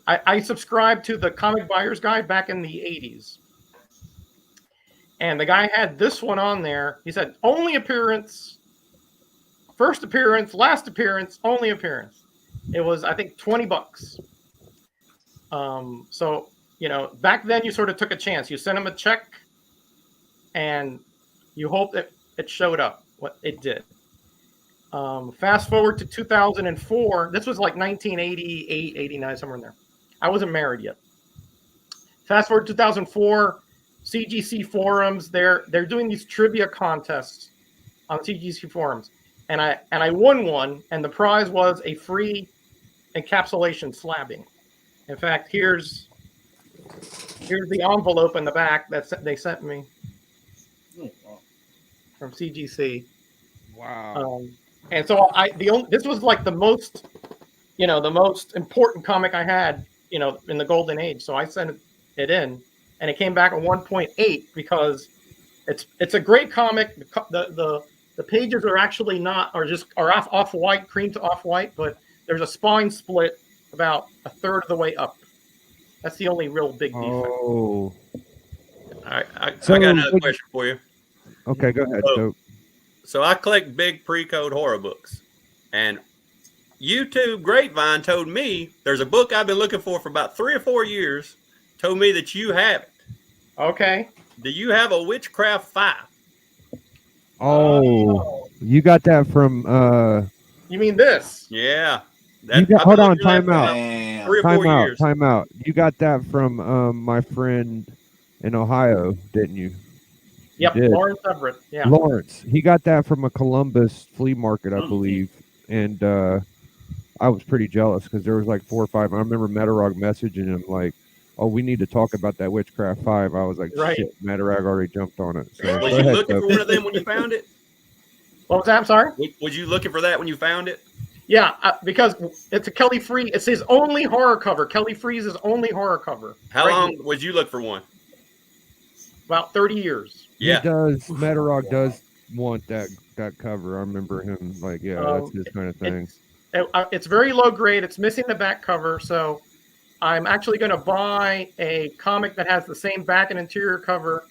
I subscribed to the Comic Buyer's Guide back in the 80s. And the guy had this one on there. He said, only appearance, first appearance, last appearance, only appearance. It was, I think, $20. So, back then you sort of took a chance. You sent him a check and you hoped that it showed up. What it did. Fast forward to 2004. This was like 1988, 89, somewhere in there. I wasn't married yet. Fast forward to 2004, CGC forums. They're doing these trivia contests on CGC forums, and I won one, and the prize was a free encapsulation slabbing. In fact, here's the envelope in the back that they sent me from CGC. Wow. And so this was like the most important comic I had, in the Golden Age. So I sent it in, and it came back at 1.8 because it's a great comic. The pages are actually are off white, cream to off white, but there's a spine split about a third of the way up. That's the only real big defect. Oh. I got another question for you. Okay, go ahead. So I collect big pre-code horror books, and YouTube Grapevine told me there's a book I've been looking for about 3 or 4 years. Told me that you have it. Okay. Do you have a Witchcraft 5? Oh, you got that from You mean this? Yeah. Hold on, time out. 3 or 4 years. Time out. You got that from my friend in Ohio, didn't you? Yep, Lawrence Everett. Yeah. Lawrence. He got that from a Columbus flea market, I believe. And I was pretty jealous because there was like 4 or 5. I remember metarog messaging him like, oh, we need to talk about that Witchcraft 5. I was like, shit, metarog already jumped on it. So, was you looking for one of them when you found it? What was that? I'm sorry? Was you looking for that when you found it? Yeah, because it's a Kelly Freas. It's his only horror cover. Kelly Freas' only horror cover. How long would you look for one? about 30 years. Yeah. He does. Metarog does want that cover. I remember him like, yeah, that's his kind of thing. It's very low grade. It's missing the back cover, so I'm actually going to buy a comic that has the same back and interior cover,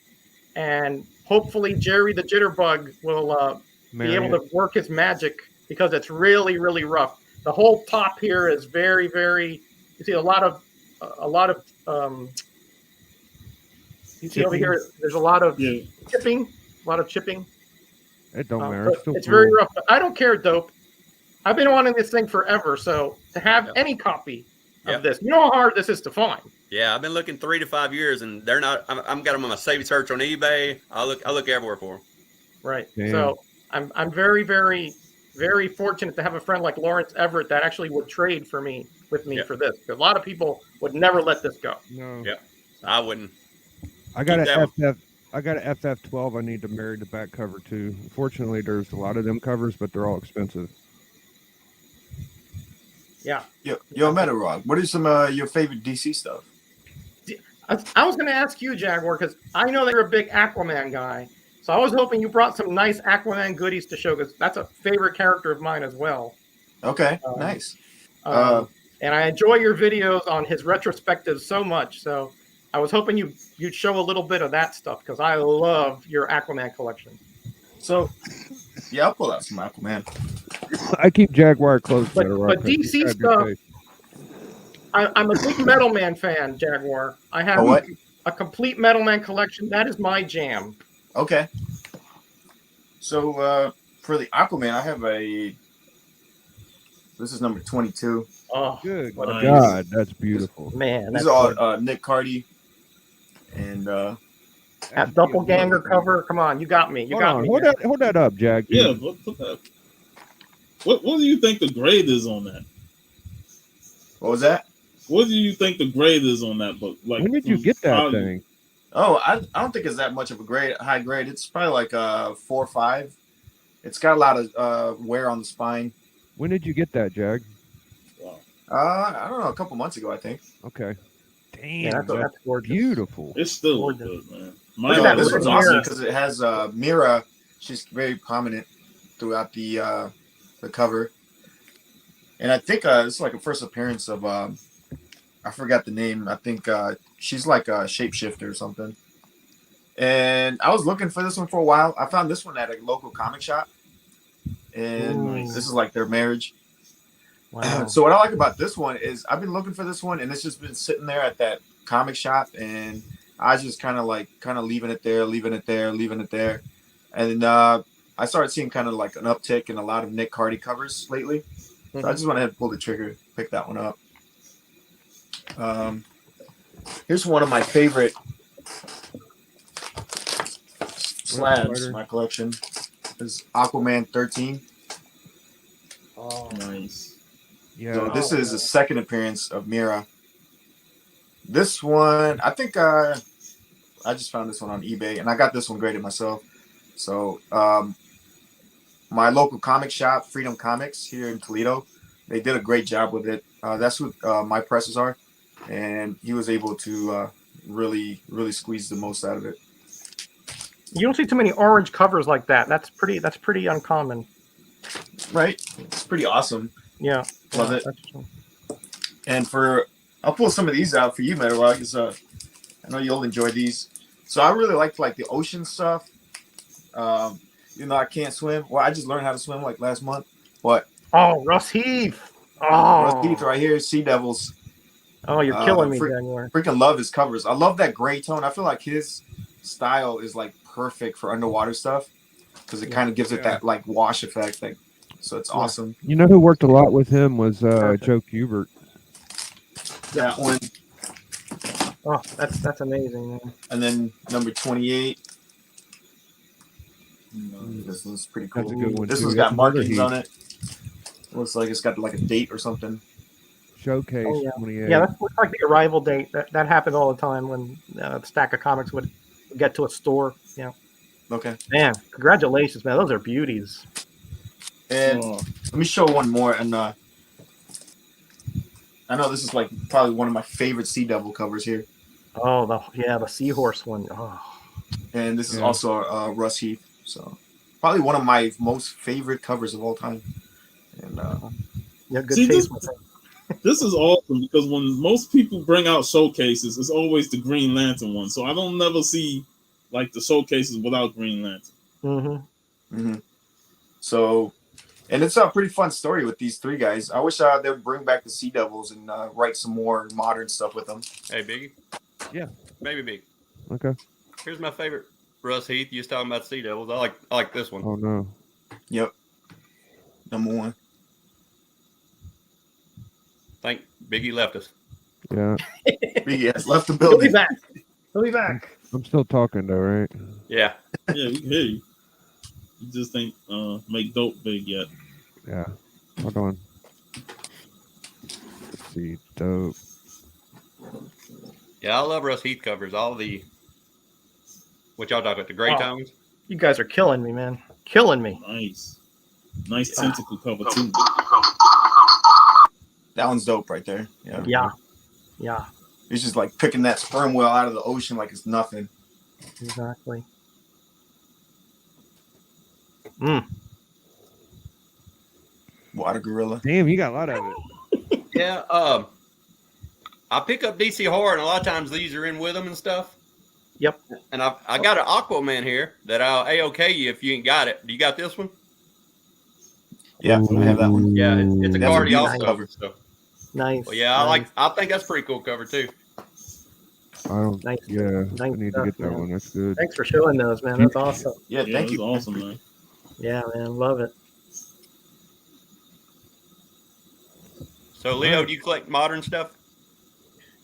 and hopefully Jerry the Jitterbug will be able to work his magic, because it's really, really rough. The whole top here is very, very. You see a lot of. You see over here, there's a lot of chipping. It don't matter. It's very rough. But I don't care, Dope. I've been wanting this thing forever, so to have any copy of this, you know how hard this is to find. Yeah, I've been looking 3 to 5 years, and they're not. I'm got them on my save search on eBay. I look everywhere for them. Right. Damn. So I'm very, very, very fortunate to have a friend like Lawrence Everett that actually would trade with me for this. A lot of people would never let this go. No. Yeah, I wouldn't. I got an FF12. I need to marry the back cover too. Unfortunately, there's a lot of them covers, but they're all expensive. Yeah. Yo, Metarog, what is some your favorite DC stuff? I was going to ask you, Jaguar, because I know that you're a big Aquaman guy. So I was hoping you brought some nice Aquaman goodies to show, because that's a favorite character of mine as well. Okay, nice. And I enjoy your videos on his retrospectives so much. So I was hoping you'd show a little bit of that stuff, because I love your Aquaman collection. So, yeah, I'll pull out some Aquaman. I keep Jaguar close. But DC stuff, I'm a big Metal Man fan, Jaguar. I have a complete Metal Man collection. That is my jam. Okay. So for the Aquaman, I have this is number 22. Oh, good what a God, that's beautiful. Man, these are all Nick Cardy and that doppelganger cover. Come on, you got me. Hold that up, Jag. Yeah, put that. What do you think the grade is on that? What was that? What do you think the grade is on that book? Like, when did you get that thing? Oh, I don't think it's that much of a high grade. It's probably like 4 or 5. It's got a lot of wear on the spine. When did you get that, Jag? Wow. I don't know, a couple months ago, I think. Okay. Damn, yeah, that's gorgeous. beautiful. It's still good, man. This one's awesome because it has Mira. She's very prominent throughout the cover, and I think it's like a first appearance of I forgot the name. I think she's like a shapeshifter or something. And I was looking for this one for a while. I found this one at a local comic shop, and this is like their marriage. Wow. So what I like about this one is I've been looking for this one, and it's just been sitting there at that comic shop, and I was just kind of leaving it there, and I started seeing kind of like an uptick in a lot of Nick Cardy covers lately. So I just went ahead and pulled the trigger, pick that one up. Here's one of my favorite slabs in my collection. This is Aquaman 13. Oh, nice. Yeah. So this is the second appearance of Mira. This one, I think I just found this one on eBay, and I got this one graded myself. So my local comic shop, Freedom Comics here in Toledo, they did a great job with it. That's who my presses are, and he was able to really squeeze the most out of it. You don't see too many orange covers like that. That's pretty uncommon. Right? It's pretty awesome. Yeah. Love it. And I'll pull some of these out for you, Metarog, because I know you'll enjoy these. So I really like the ocean stuff. I can't swim. Well, I just learned how to swim like last month. But Russ Heath. Russ Heath right here, Sea Devils. Oh, you're killing me, January. Freaking love his covers. I love that gray tone. I feel like his style is like perfect for underwater stuff because it kind of gives it that like wash effect. So it's awesome. You know who worked a lot with him was Joe Kubert. That one. Oh, that's amazing, man. And then number 28. This one's pretty cool. That's a good one. This too. one's got markings on it. Looks like it's got like a date or something. Showcase 28. Yeah, that's like the arrival date. That happened all the time when a stack of comics would get to a store. Yeah. Okay. Man, congratulations, man. Those are beauties. And let me show one more. And I know this is like probably one of my favorite Sea Devil covers here. Oh, the seahorse one. Oh. And this is Yeah. also Russ Heath. So probably one of my most favorite covers of all time. And Yeah, good See, taste, my friend. this is awesome because when most people bring out showcases, it's always the Green Lantern one. So I don't never see like the showcases without Green Lantern. Mm-hmm. so, and it's a pretty fun story with these three guys. I wish they'd bring back the Sea Devils and write some more modern stuff with them. Hey, Biggie. Yeah. Baby Big. Okay. Here's my favorite Russ Heath. You was talking about Sea Devils. I like this one. Oh no. Yep. Number one. Think Biggie left us. Yeah. He has left the He'll be building. back. He'll be back. I'm still talking though, right? Yeah. Yeah, we can hear you. You just ain't make dope big yet. Yeah. Hold on. Let's see. Dope. Yeah, I love Russ Heath covers. All the what y'all talking about, the gray Oh. tones? You guys are killing me, man. Killing me. Nice tentacle cover too. That one's dope right there. Yeah. Yeah. It's just like picking that sperm whale out of the ocean like it's nothing. Exactly. Water gorilla. Damn, you got a lot of it. Yeah. I pick up DC Horror, and a lot of times these are in with them and stuff. Yep. And I got an Aquaman here that I'll A-OK you if you ain't got it. Do you got this one? Yeah, I have that one. Yeah, it's a That's a card he beautiful also. cover. So, Nice. well, yeah, I think that's a pretty cool cover too. I don't. Nice. Yeah. I Nice need stuff, to get that man. one. That's good. Thanks for showing those, man. That's awesome. Yeah, Yeah, thank that's you. awesome, man. Yeah, man. Love it. So, Leo, do you collect modern stuff?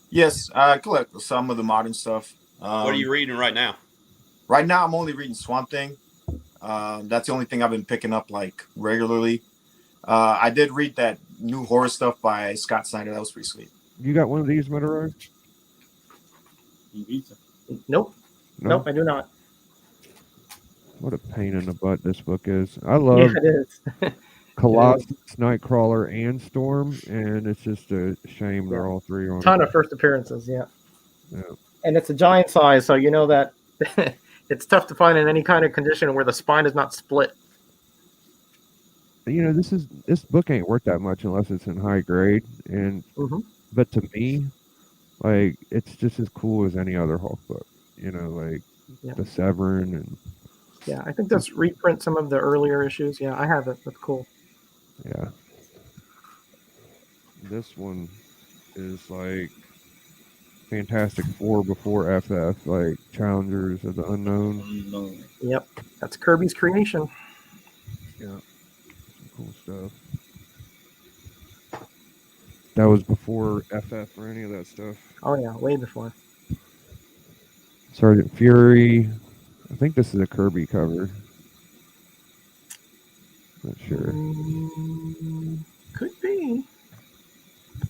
Yes, I collect some of the modern stuff. What are you reading right now? Right now, I'm only reading Swamp Thing. That's the only thing I've been picking up like regularly. I did read that new horror stuff by Scott Snyder. That was pretty sweet. You got one of these, Metarog? Nope. No? Nope, I do not. What a pain in the butt this book is. I love Yeah, it is. Colossus, Nightcrawler, and Storm, and it's just a shame they're all three on. Ton of first appearances, yeah. Yeah. And it's a giant size, so you know that it's tough to find in any kind of condition where the spine is not split. You know, this book ain't worth that much unless it's in high grade, and but to me, like, it's just as cool as any other Hulk book. You know, like the Severin and yeah, I think that's reprint some of the earlier issues. Yeah, I have it. That's cool. yeah. This one is like Fantastic Four before FF, like Challengers of the Unknown. Yep, that's Kirby's creation. Yeah, some cool stuff. That was before FF or any of that stuff. Oh yeah, way before. Sergeant Fury. I think this is a Kirby cover. Not sure. Could be.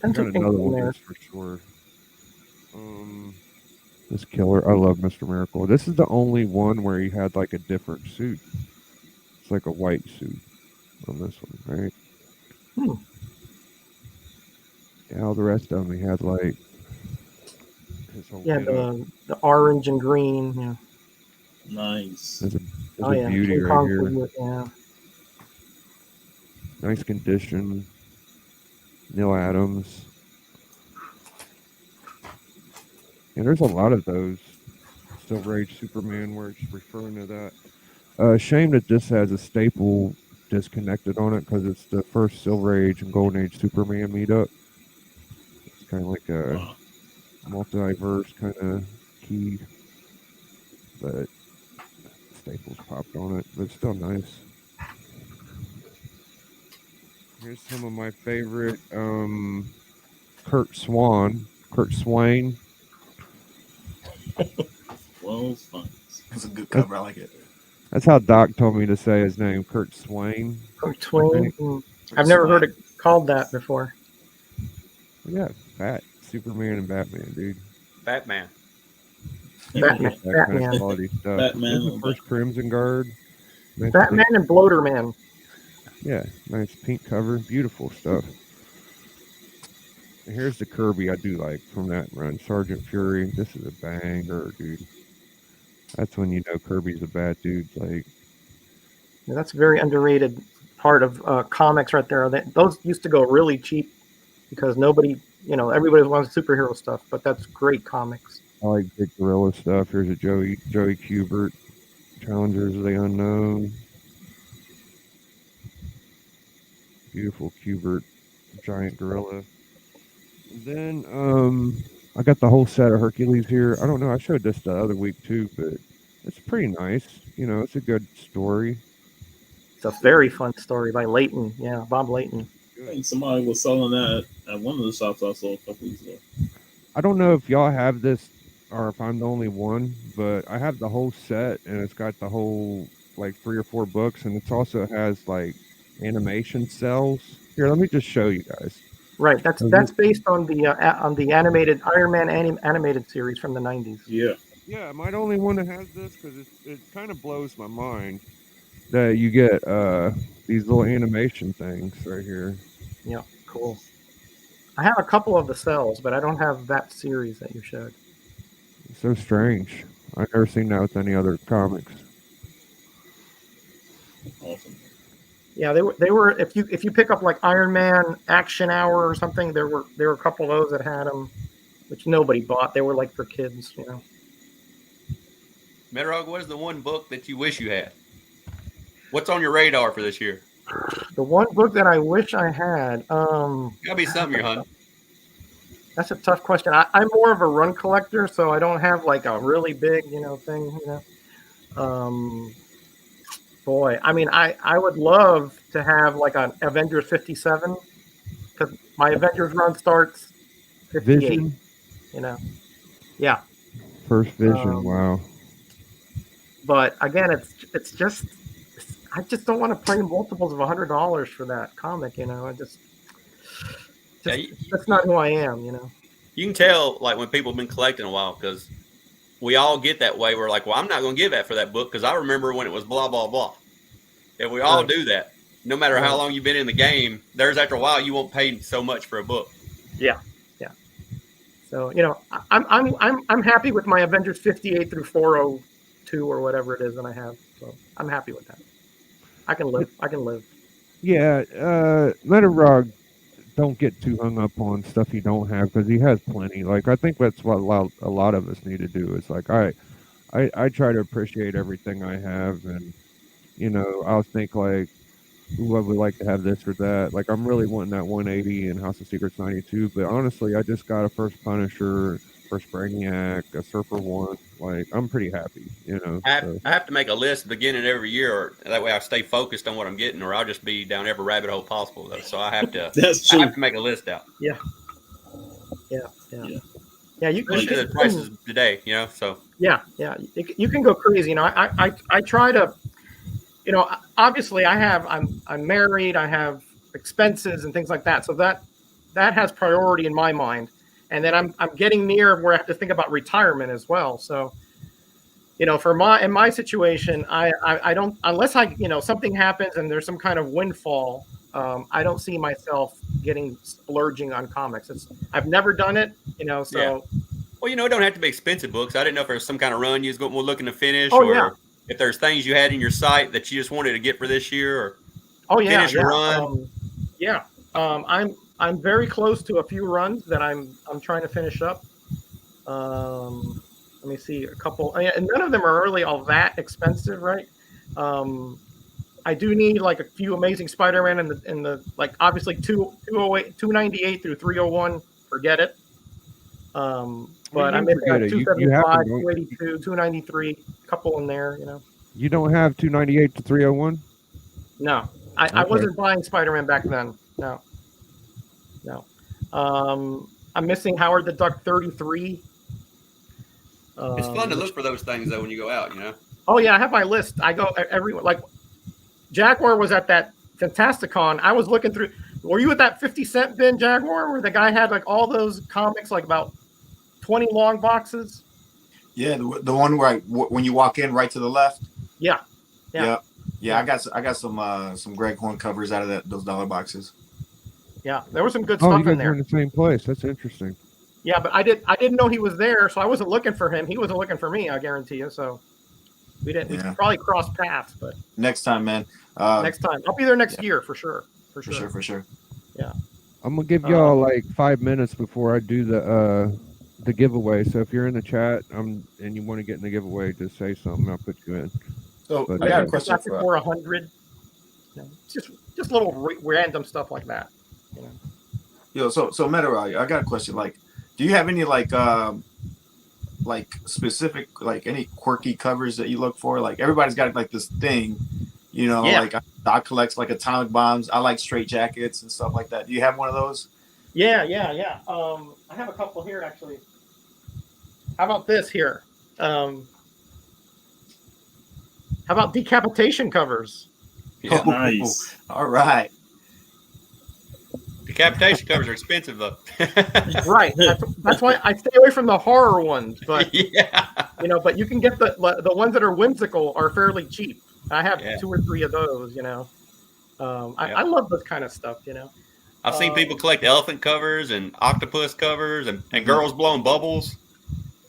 I got another one there. just for sure. This killer. I love Mr. Miracle. This is the only one where he had like a different suit. It's like a white suit on this one, right? Yeah, all the rest of them he had like his whole the orange and green. Yeah. Nice. There's a beauty King right Kong here. figure, yeah. Nice condition. Neil Adams. Yeah, there's a lot of those. Silver Age Superman where it's referring to that. Shame that this has a staple disconnected on it because it's the first Silver Age and Golden Age Superman meetup. It's kind of like a multiverse kind of key, but staples popped on it, but it's still nice. Here's some of my favorite Kurt Swain. Well, fun. It's a good cover. I like it. That's how Doc told me to say his name, Kurt Swain. Kurt Swain. I've never heard it called that before. Yeah, Superman and Batman, dude. Batman. Batman. That kind of quality stuff. Batman. This is the first Crimson Guard. Nice Batman and Bloater Man. Yeah, nice pink cover. Beautiful stuff. And here's the Kirby I do like from that run. Sergeant Fury. This is a banger, dude. That's when you know Kirby's a bad dude. Like, Yeah, that's a very underrated part of comics right there. Those used to go really cheap because nobody, everybody wants superhero stuff, but that's great comics. I like big gorilla stuff. Here's a Joey Kubert, Challengers of the Unknown. Beautiful Kubert, giant gorilla. And then I got the whole set of Hercules here. I don't know. I showed this the other week too, but it's pretty nice. It's a good story. It's a very fun story by Layton. Yeah, Bob Layton. I think somebody was selling that at one of the shops I saw a couple weeks ago. I don't know if y'all have this or if I'm the only one, but I have the whole set and it's got the whole like 3 or 4 books, and it also has like animation cells. Here, let me just show you guys. Right, that's based on the animated Iron Man animated series from the 90s. Yeah. Yeah, am I the only one that has this? Because it kind of blows my mind that you get these little animation things right here. Yeah, cool. I have a couple of the cells, but I don't have that series that you showed. It's so strange. I've never seen that with any other comics. Awesome. Yeah, they were. If you pick up like Iron Man Action Hour or something, there were a couple of those that had them, which nobody bought. They were like for kids, Metarog, what is the one book that you wish you had? What's on your radar for this year? The one book that I wish I had. Gotta be something you're hunting. That's a tough question. I'm more of a run collector, so I don't have like a really big, thing. Boy, I mean, I would love to have like an Avengers 57 because my Avengers run starts 58. Vision? Yeah. First Vision, wow. But again, it's just I just don't want to pay multiples of $100 for that comic. That's not who I am. You can tell like when people have been collecting a while because we all get that way. We're like, well, I'm not going to give that for that book because I remember when it was blah, blah, blah. And we all do that. No matter how long you've been in the game, there's after a while you won't pay so much for a book. Yeah. So I'm happy with my Avengers 58 through 402 or whatever it is that I have. So I'm happy with that. I can live. Yeah, Metarog, don't get too hung up on stuff you don't have because he has plenty. Like I think that's what a lot of us need to do. Is like I try to appreciate everything I have, and I'll think like, ooh, I would like to have this or that. Like I'm really wanting that 180 in House of Secrets 92, but honestly, I just got a first Punisher, first Brainiac, a Surfer 1. Like I'm pretty happy, I have to make a list beginning every year, or that way I stay focused on what I'm getting, or I'll just be down every rabbit hole possible. Though, so I have to. That's true. I have to make a list out. Yeah. You Especially the prices today, So yeah, you can go crazy. I try to. Obviously, I'm married. I have expenses and things like that. So that has priority in my mind. And then I'm getting near where I have to think about retirement as well. So, in my situation, I don't, unless something happens and there's some kind of windfall, I don't see myself splurging on comics. I've never done it, so. Yeah. Well, it don't have to be expensive books. I didn't know if there's some kind of run you was looking to finish, if there's things you had in your sight that you just wanted to get for this year, or finish a run. I'm very close to a few runs that I'm trying to finish up. Let me see a couple, and none of them are really all that expensive, right? I do need like a few Amazing Spider-Man in the like obviously 298 through 301. Forget it. But I'm in 275, 282, 293, a couple in there, You don't have 298 to 301? No, I wasn't buying Spider-Man back then. No. I'm missing Howard the Duck 33. It's fun to look for those things though when you go out, Oh yeah, I have my list. I go everywhere. Like Jaguar was at that Fantasticon. I was looking through. Were you at that 50 cent bin, Jaguar, where the guy had like all those comics, like about 20 long boxes? Yeah, the one where when you walk in right to the left. Yeah. I got some Greg Horn covers out of those dollar boxes. Yeah, there was some good stuff in there. Were in the same place. That's interesting. Yeah, but I didn't know he was there, so I wasn't looking for him. He wasn't looking for me, I guarantee you. So We didn't. Yeah. We probably crossed paths, but Next time, man. next time I'll be there next yeah. year for sure. For For sure. sure, for sure. Yeah. I'm gonna give y'all like 5 minutes before I do the giveaway. So if you're in the chat, and you want to get in the giveaway, just say something. I'll put you in. So But, I got a uh, question for for 100. You know, just little random stuff like that. You know. yo. So metarog, I got a question. Like, do you have any like specific like any quirky covers that you look for? Like everybody's got like this thing, you know. Yeah. Like I collect like atomic bombs. I like straight jackets and stuff like that. Do you have one of those? Yeah. I have a couple here actually. How about this here? How about decapitation covers? Yeah. Nice. All right. Decapitation covers are expensive though. Right. That's why I stay away from the horror ones. But yeah. you know, but you can get the ones that are whimsical are fairly cheap. I have Yeah. 2 or 3 of those. You know, I love this kind of stuff. You know, I've seen people collect elephant covers and octopus covers and girls blowing bubbles.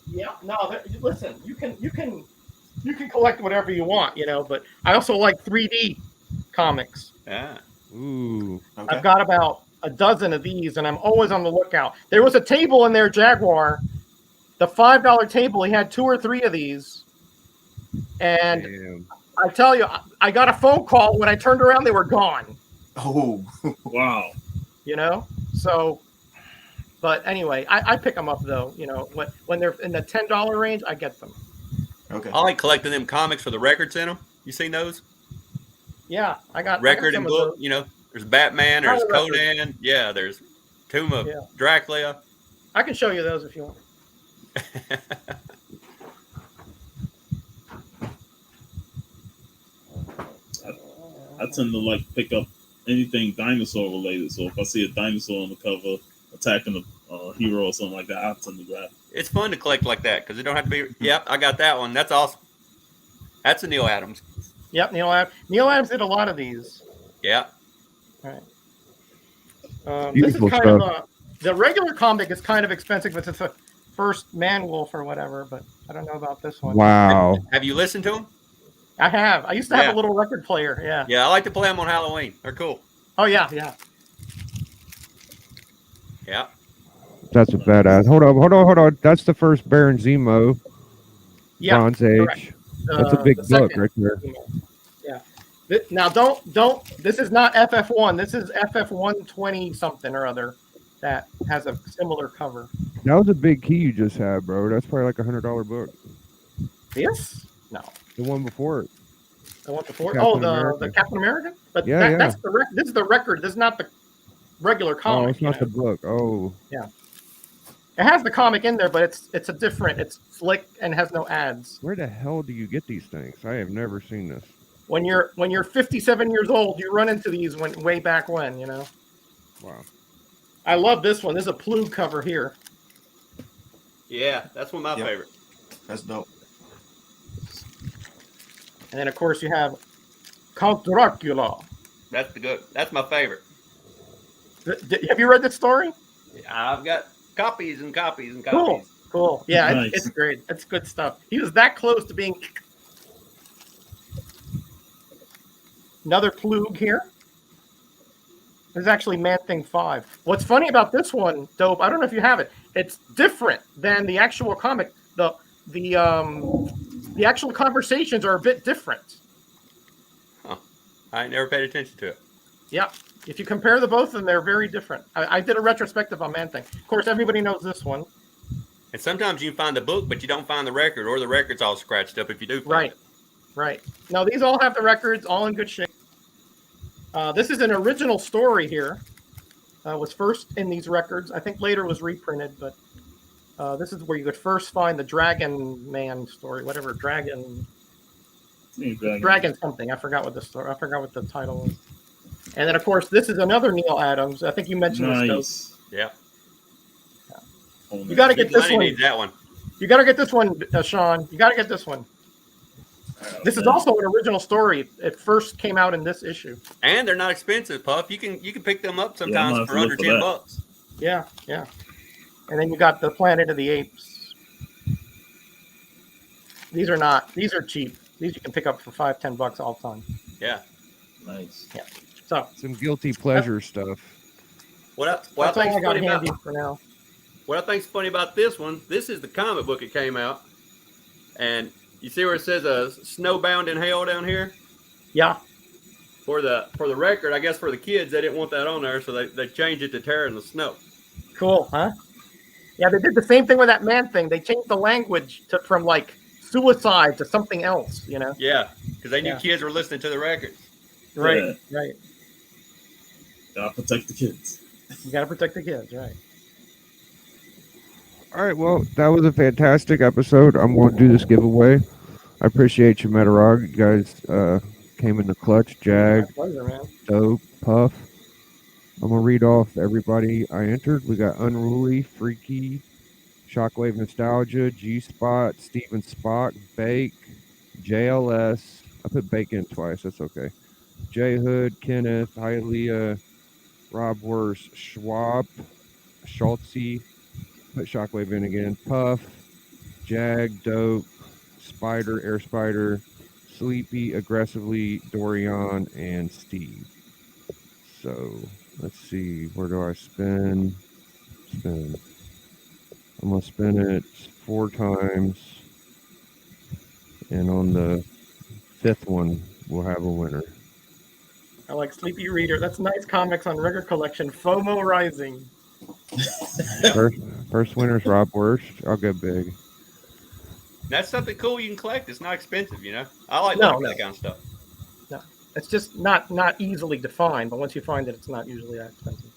Yeah, no. Listen, you can collect whatever you want, you know. But I also like 3D comics. Yeah. Ooh. Okay. I've got about a dozen of these, and I'm always on the lookout. There was a table in there, Jaguar, the $5 table. He had 2 or 3 of these, and Damn. I tell you, I got a phone call. When I turned around, they were gone. Oh. Wow. You know, so. But anyway, I pick them up though. You know, when they're in the $10 range, I get them. Okay. I like collecting them comics for the records in them. You seen those? Yeah, I got Record some and of book. those. You know, there's Batman, there's Color records. Conan. Yeah, there's Tomb of Yeah. Dracula. I can show you those if you want. I tend to like pick up anything dinosaur related. So if I see a dinosaur on the cover attacking a hero or something like that, I tend to grab it. It's fun to collect like that because it don't have to be. Yep, I got that one. That's awesome. That's a Neil Adams. Yep, Neil Adams did a lot of these. Yeah. All right. This is Beautiful kind stuff. of the regular comic is kind of expensive, but it's a first Man Wolf or whatever. But I don't know about this one. Wow. Have you listened to them? I have. I used to have Yeah. a little record player. Yeah. Yeah, I like to play them on Halloween. They're cool. Oh yeah. Yeah. That's a badass. Hold on. That's the first Baron Zemo, Yeah. Bronze Age. correct. That's a big The book second. right there. Yeah. Now don't. This is not FF1. This is FF120 something or other that has a similar cover. That was a big key you just had, bro. That's probably like $100 book. This? No. The one before it. I want the four. Captain Oh, the America. Captain America. But Yeah, that's the record. This is the record. This is not the regular comic. Oh, it's not the book. Oh. It has the comic in there, but it's a different. It's slick and has no ads. Where the hell do you get these things? I have never seen this. When you're 57 years old, you run into these way back when, you know. Wow. I love this one. This is a Plug cover here. Yeah, that's one of my Yep. favorite. That's dope. And then of course you have Count Dracula. That's my favorite. Have you read this story? I've got copies and copies and copies. Cool. Yeah, Nice. it's great. It's good stuff. He was that close to being. Another Plug here. This is actually Man-Thing 5. What's funny about this one, Dope, I don't know if you have it. It's different than the actual comic. The actual conversations are a bit different. Huh. I never paid attention to it. Yeah. If you compare the both of them, they're very different. I did a retrospective on Man-Thing. Of course, everybody knows this one. And sometimes you find the book, but you don't find the record, or the record's all scratched up if you do find Right. it. Right. Now, these all have the records, all in good shape. This is an original story here. Was first in these records. I think later was reprinted, but this is where you could first find the Dragon Man story, whatever, Dragon something. I forgot what the story. I forgot what the title was. And then, of course, this is another Neil Adams. I think you mentioned this. Nice. Yeah. You got to get this Money one. needs that one. You got to get this one, Sean. You got to get this one. This is also an original story. It first came out in this issue. And they're not expensive, Puff. You can pick them up Yeah, I'm sometimes gonna have for to under look for that. $10. Yeah, yeah. And then you got the Planet of the Apes. These are cheap. These you can pick up for $5-10 all the time. Yeah. Nice. So Some guilty pleasure stuff. What I that's all think's I got funny handy about for now. what I think's funny about this one, this is the comic book that came out, and you see where it says "Snowbound in Hell" down here. Yeah. For the record, I guess for the kids, they didn't want that on there, so they changed it to "Terror in the Snow." Cool, huh? Yeah, they did the same thing with that man thing. They changed the language from like suicide to something else, you know? Yeah, because they knew Yeah. kids were listening to the records. Right, right. Gotta protect the kids. You got to protect the kids, right? All right, well, that was a fantastic episode. I'm going to do this giveaway. I appreciate you, Metarog. You guys came in the clutch. Jag, My pleasure, man. Dope, Puff. I'm going to read off everybody I entered. We got Unruly, Freaky, Shockwave Nostalgia, G-Spot, Steven Spock, Bake, JLS. I put Bake in twice. That's okay. J Hood, Kenneth, Hialeah, Rob Worst, Schwab, Schultzy, put Shockwave in again, Puff, Jag, Dope, Spider, Air Spider, Sleepy, Aggressively, Dorian, and Steve. So let's see, where do I spin? Spin. I'm gonna spin it 4 times, and on the 5th one, we'll have a winner. I like Sleepy Reader. That's nice comics on Rigger Collection. FOMO Rising. First winner's Rob Worst. I'll go big. That's something cool you can collect. It's not expensive, you know. I like No, that kind of stuff. It's just not easily defined, but once you find it, it's not usually that expensive.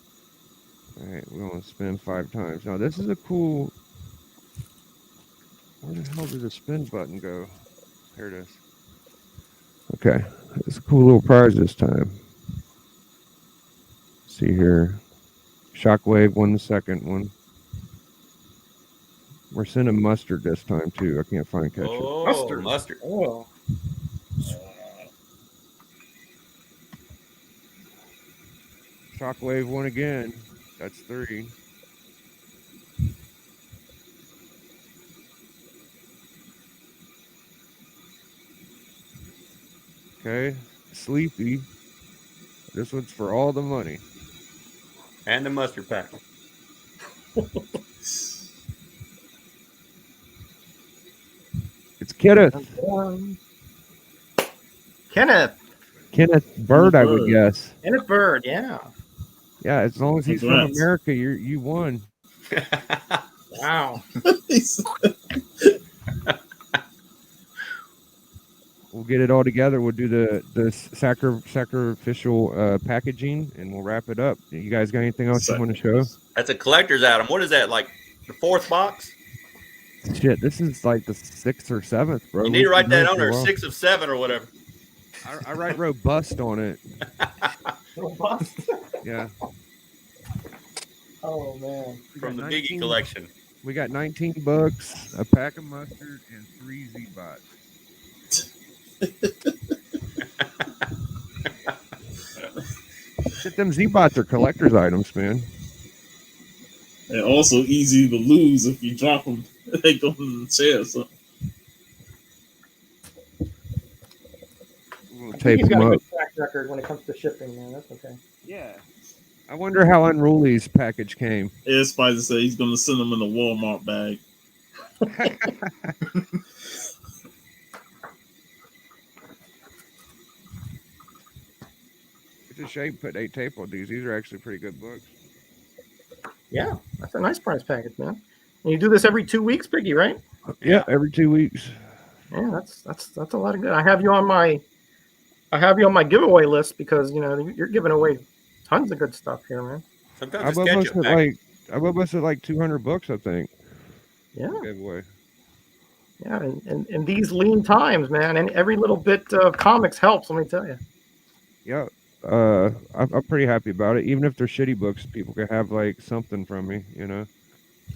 All right, we're gonna spin 5 times. Now this is a cool. Where the hell did the spin button go? Here it is. Okay, it's a cool little prize this time. Let's see here, Shockwave won the second one. We're sending mustard this time too. I can't find ketchup. Oh, mustard. Oh. Shockwave won again. That's 3. Okay, Sleepy. This one's for all the money. And the mustard pack. It's Kenneth. Kenneth Bird, I would guess. Kenneth Bird, yeah. Yeah, as long as he's Congrats. from America, you won. Wow. We'll get it all together. We'll do the sacrificial packaging, and we'll wrap it up. You guys got anything else you want to show? That's a collector's item. What is that, like the 4th box? Shit, this is like the 6th or 7th, bro. You need to write that on there, there. 6 of 7 or whatever. I write robust on it. Robust. Yeah. Oh, man. From the 19 Biggie collection. We got 19 books, a pack of mustard, and 3 Z-Bots. Shit, them Z-Bots are collector's items, man. And also easy to lose if you drop them. They go in the chair or something. We'll I think tape he's got them a up. good track record when it comes to shipping, man. That's okay. Yeah. I wonder how Unruly's package came. Air Spider said he's going to send them in a Walmart bag. It's a shame put 8 tape on these. These are actually pretty good books. Yeah, that's a nice prize package, man. And you do this every 2 weeks, Biggie, right? Yeah, every 2 weeks. Yeah, that's a lot of good. I have you on my giveaway list because you're giving away tons of good stuff here, man. Sometimes I'm it's almost ketchup at pack. like 200 books, I think. Yeah, Giveaway. yeah, and in these lean times, man, and every little bit of comics helps. Let me tell you. Yeah. I'm pretty happy about it. Even if they're shitty books, people can have like something from me, you know.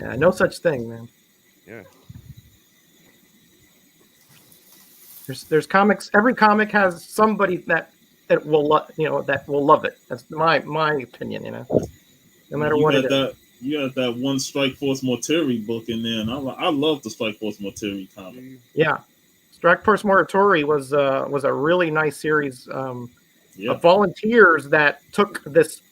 Yeah, no such thing, man. Yeah. There's comics. Every comic has somebody that will that will love it. That's my opinion. No matter what it is. You got that one Strike Force Morteri book in there, and I love the Strike Force Morteri comic. Yeah, Strike Force Moratori was a really nice series Yeah. of volunteers that took this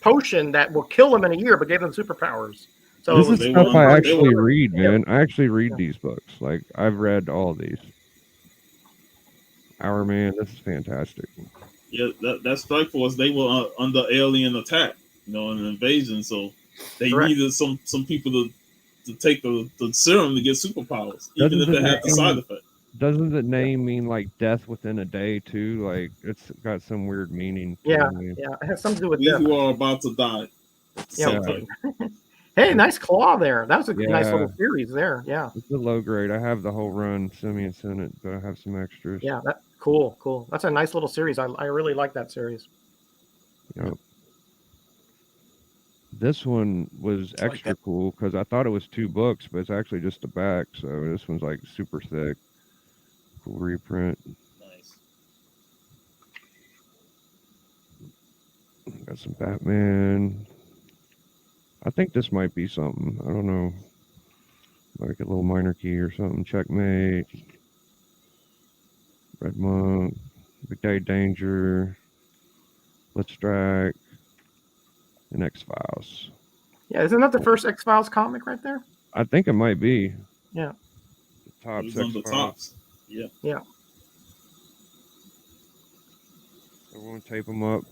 potion that will kill them in a year, but gave them superpowers. So This it was is they stuff were- I they actually were- read, man. I actually read Yeah. these books. Like I've read all these. Our Man, this is fantastic. Yeah, that Strike Force, they were under alien attack, an invasion. So they Correct. needed some people to take the serum to get superpowers, even Doesn't if it it had the name- side effect. Doesn't the name mean like death within a day too? Like it's got some weird meaning. To Yeah, the name. yeah, it has something to do with We death. who are about to die. Yeah. Subtitle. Hey, nice claw there. That was a nice Yeah. little series there. Yeah, It's a low grade. I have the whole run, Semi and Senate, but I have some extras. yeah, that cool. That's a nice little series. I really like that series. Yep. This one was like extra cool because I thought it was 2 books, but it's actually just the back. So this one's like super thick. Cool reprint. Nice. Got some Batman. I think this might be something. I don't know. Like a little minor key or something. Checkmate. Red Monk. Big Day Danger. Let's Strike. And X-Files. Yeah, isn't that the first X-Files comic right there? I think it might be. Yeah. The top It was on the X-Files. tops. Yeah. Yeah. Everyone tape them up.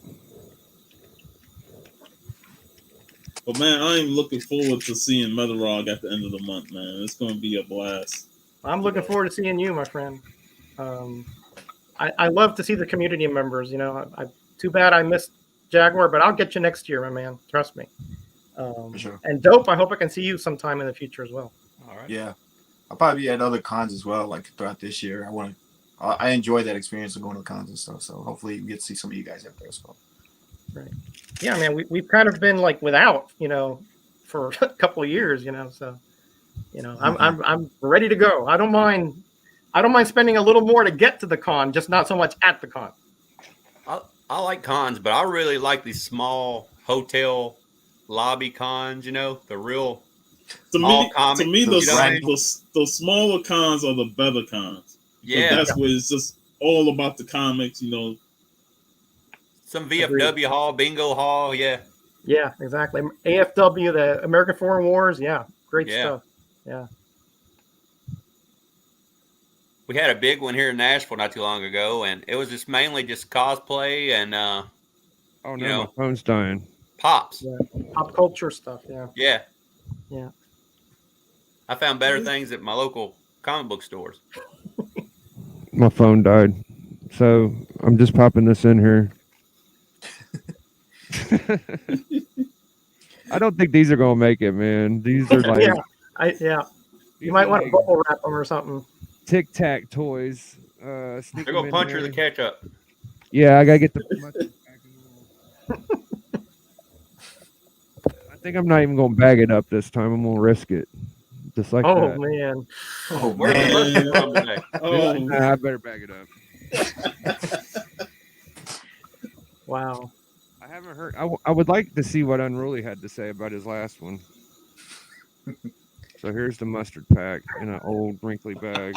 But man, I'm looking forward to seeing metarog at the end of the month, man. It's going to be a blast. I'm looking forward to seeing you, my friend. I love to see the community members. Too bad I missed Jaguar, but I'll get you next year, my man. Trust me. For sure. And Dope, I hope I can see you sometime in the future as well. All right. Yeah, I'll probably be at other cons as well, like throughout this year. I enjoy that experience of going to cons and stuff. So hopefully we get to see some of you guys out there as well. Yeah, man, we've kind of been like without, for a couple of years, so, I'm ready to go. I don't mind spending a little more to get to the con, just not so much at the con. I like cons, but I really like these small hotel lobby cons. The real To all me, comics. the, you know what I mean? the smaller cons are the better cons. Yeah, That's where it's just all about the comics, some VFW hall, bingo hall. Yeah, Yeah, exactly. AFW, the American Foreign Wars. Yeah, great Yeah. stuff. Yeah. we had a big one here in Nashville not too long ago, and it was just mainly just cosplay and Oh no, You know. my phone's dying. pops. Yeah. Pop culture stuff. Yeah. Yeah. Yeah. I found better things at my local comic book stores. My phone died. So I'm just popping this in here. I don't think these are gonna make it, man. These are like Yeah. these You might are want to like bubble wrap them or something. Tic Tac toys. Sneak They're them gonna in punch her there. to catch up. Yeah, I gotta get the. I think I'm not even gonna bag it up this time. I'm gonna risk it, just like Oh that. man. Oh Where's the man, person from today? Oh, Nah, I better bag it up. Wow. I haven't heard. I would like to see what Unruly had to say about his last one. So here's the mustard pack in an old wrinkly bag.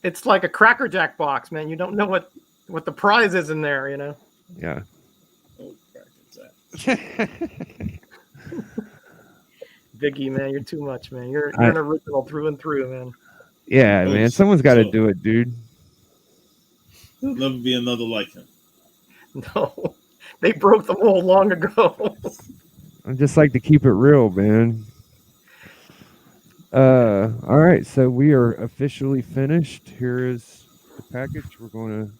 It's like a Cracker Jack box, man. You don't know what the prize is in there, Yeah. oh, crap, Biggie, man, you're too much, man. You're an original through and through, man. Yeah, man. Someone's got to do it, dude. There'll never be another like him. No, they broke the mold long ago. I just like to keep it real, man. All right, so we are officially finished. Here is the package. We're going to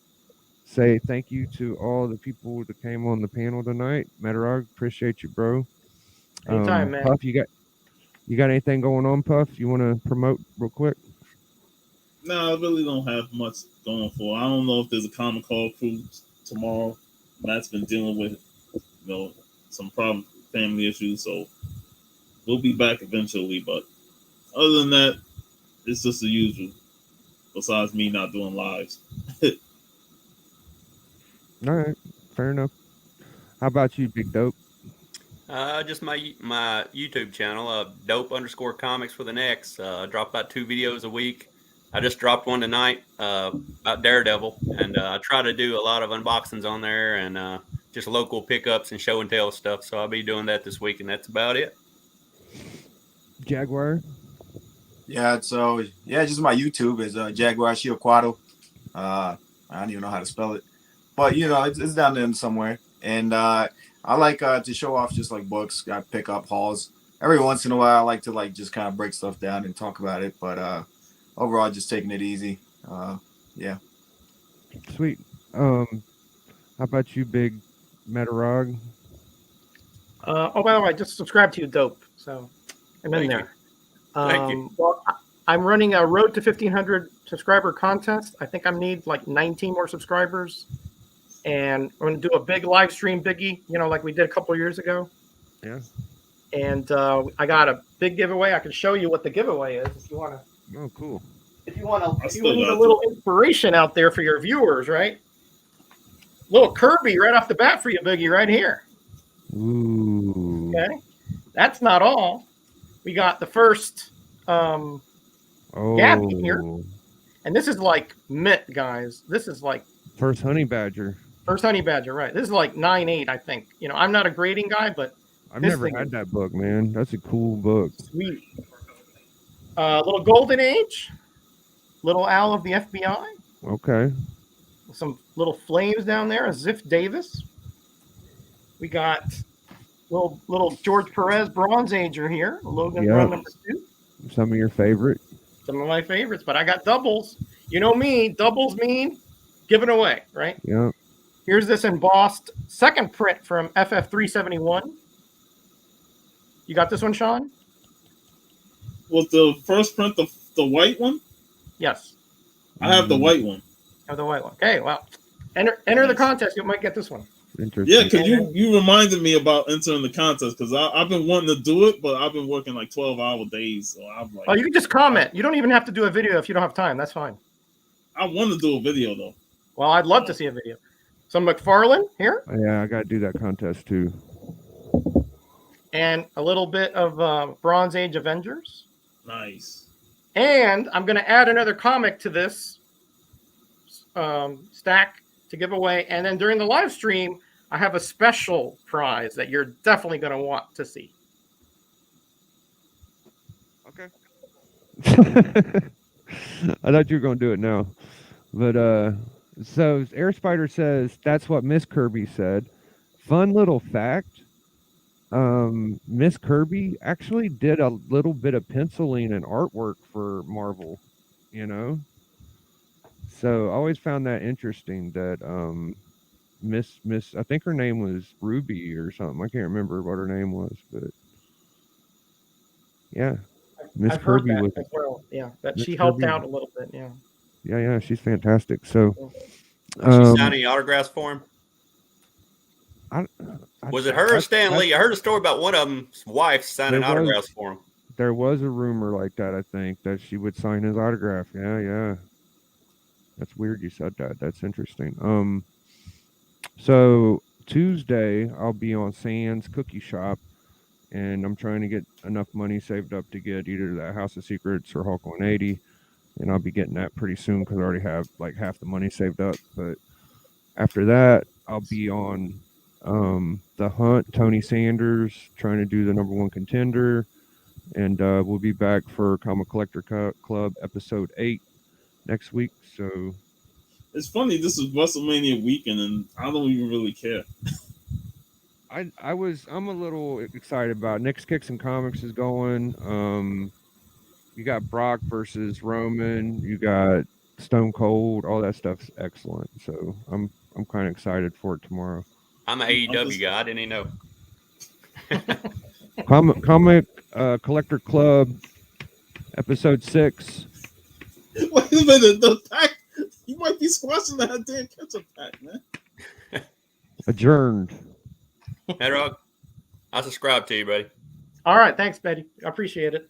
say thank you to all the people that came on the panel tonight. Metarog, appreciate you, bro. Anytime, man. Puff, you got anything going on, Puff? You want to promote real quick? No, I really don't have much going for. I don't know if there's a Comic Call cruise tomorrow. Matt's been dealing with, some family issues, so we'll be back eventually. But other than that, it's just the usual. Besides me not doing lives. All right, fair enough. How about you, Big Dope? Just my YouTube channel, dope_comics with an X. Drop about 2 videos a week. I just dropped one tonight about Daredevil, and I try to do a lot of unboxings on there and just local pickups and show and tell stuff. So I'll be doing that this week, and that's about it. Jaguar. Yeah, so just my YouTube is Jaguar Shiokwato. I don't even know how to spell it, but it's down there somewhere. And I like to show off just like books. I pick up hauls every once in a while. I like to just kind of break stuff down and talk about it. But overall, just taking it easy. Yeah. Sweet. How about you, big metarog? Oh, by the way, I just subscribed to you, Dope. So I'm in Thank there. Thank you. Well, I'm running a Road to 1,500 subscriber contest. I think I need like 19 more subscribers. And I'm going to do a big live stream biggie, like we did a couple of years ago. Yeah. And I got a big giveaway. I can show you what the giveaway is if you want to. Oh, cool. If you need a little inspiration out there for your viewers, right? Little Kirby right off the bat for you, Biggie, right here. Ooh. Okay. That's not all. We got the first Gabby here. And this is like mint, guys. This is like First honey badger. First honey badger, right. This is like 9.8, I think. I'm not a grading guy, but I've never had that book, man. That's a cool book. Sweet. Little Golden Age. Little Owl of the FBI. Okay. Some little flames down there. A Ziff Davis. We got little George Perez Bronze Ager here. Logan Run number 2. Some of your favorite. Some of my favorites, but I got doubles. You know me. Doubles mean giving away, right? Yeah. Here's this embossed second print from FF371. You got this one, Sean? Was the first print the white one? Yes. I have the white one. Oh, the white one. Okay, well, enter the contest. You might get this one. Interesting. Yeah, because you reminded me about entering the contest because I've been wanting to do it, but I've been working like 12-hour days. So I'm like, oh, you can just comment. You don't even have to do a video if you don't have time. That's fine. I want to do a video though. Well, I'd love to see a video. Some McFarlane here. Yeah, I got to do that contest too. And a little bit of Bronze Age Avengers. Nice. And I'm going to add another comic to this stack to give away. And then during the live stream, I have a special prize that you're definitely going to want to see. Okay. I thought you were going to do it now. But so Air Spider says that's what Miss Kirby said. Fun little fact. Miss Kirby actually did a little bit of penciling and artwork for Marvel, So I always found that interesting that Miss I think her name was Ruby or something. I can't remember what her name was, but yeah. Miss Kirby heard that was as well. Yeah, that Miss she helped Kirby. out a little bit. Yeah. Yeah, she's fantastic. So Did she sign any autographs for him? Was it her or Stan Lee? I heard a story about one of them's wife signing autographs for him. There was a rumor like that, I think, that she would sign his autograph. Yeah. That's weird you said that. That's interesting. So Tuesday I'll be on Sam's Cookie Shop, and I'm trying to get enough money saved up to get either that House of Secrets or Hulk 180, and I'll be getting that pretty soon because I already have like half the money saved up. But after that, I'll be on The Hunt, Tony Sanders, trying to do the #1 contender, and we'll be back for Comic Collector Club episode 8 next week. So it's funny, this is WrestleMania weekend and I don't even really care. I'm a little excited about it. Nick's Kicks and Comics is going. You got Brock versus Roman, you got Stone Cold, all that stuff's excellent. So I'm kind of excited for it tomorrow. I'm an AEW guy. I didn't even know. Comic Collector Club, episode 6. Wait a minute, the pack. You might be squashing that damn ketchup pack, man. Adjourned. Metarog, I subscribe to you, buddy. All right. Thanks, Betty. I appreciate it.